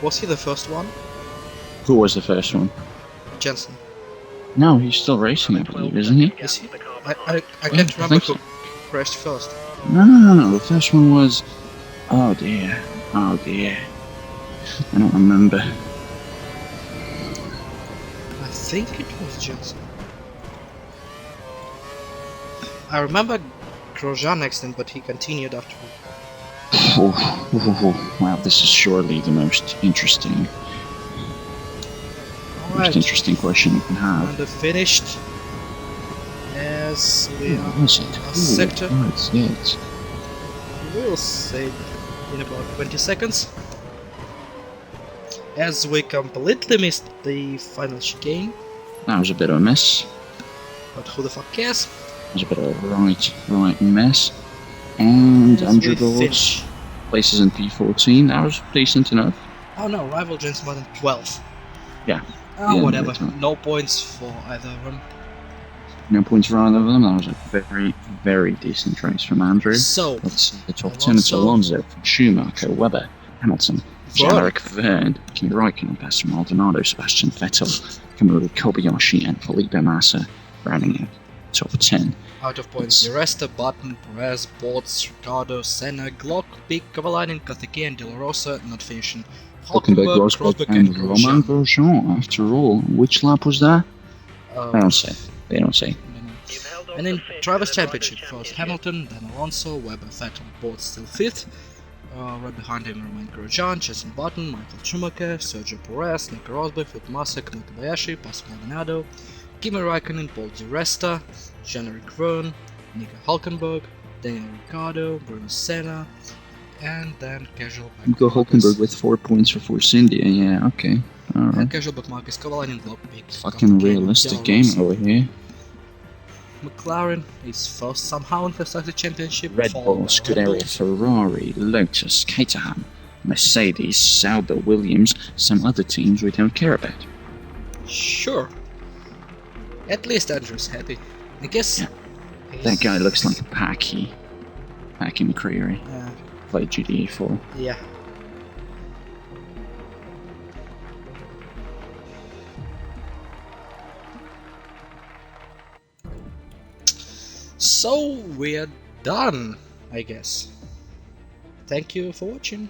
Was he the first one? Who was the first one? Jensen. No, he's still racing, I believe, isn't he? Is he? I can't remember who crashed first. No, the first one was... Oh dear, I don't remember. I think it was Jensen. I remember Grosjean accident, but he continued after. Wow, this is surely the most interesting... Most interesting question you can have. And finished as we are was it? a sector. That's it. We'll say in about 20 seconds. As we completely missed the final chicane. That was a bit of a mess. But who the fuck cares? It was a bit of a right mess. And Andrew Bortz'z places in P14. That was decent enough. Oh no, rival Jensen Button 12th. Yeah. Oh, whatever. No points for either of them. No points for either of them. That was a very, very decent race from Andrew. So, let's see the top 10. It's Alonso, Schumacher, Webber, Hamilton, Jarek, Verne, Kimi Raikkonen, Pastor Maldonado, Sebastian Vettel, Kamui Kobayashi, and Felipe Massa rounding out top 10. Out of points, the rest of Button, Perez, Bortz'z, Ricardo, Senna, Glock, Pick, Kovalainen, Kothike, and De La Rosa not finishing. Hulkenberg, Rosberg, and Romain Grosjean. After all, which lap was that? They don't say. They don't say. And in Drivers' Championship, first Hamilton, then Alonso, Webber, Vettel, Bortz'z still 5th, Right behind him remain Grosjean, Jason Button, Michael Schumacher, Sergio Perez, Nico Rosberg, Philip Massa, Camille Kobayashi, Pascal Maldonado, Kimi Raikkonen, Paul Di Resta, Jean-Eric Vergne, Nico Hulkenberg, Daniel Ricciardo, Bruno Senna, and then casual Nico Hulkenberg with 4 points for Force India. Yeah, okay. and Alright. casual back Marcus Kovalainen, Lockpick, Fucking realistic game over here. McLaren is first somehow in the Constructors' Championship. Red followed Bull, by Scuderia, Red Bull. Ferrari, Lotus, Caterham, Mercedes, Sauber, Williams, some other teams we don't care about. Sure. At least Andrew's happy. I guess. Yeah. That guy looks like a Packy McCreary. Played GTA 4. Yeah. So we're done, I guess. Thank you for watching.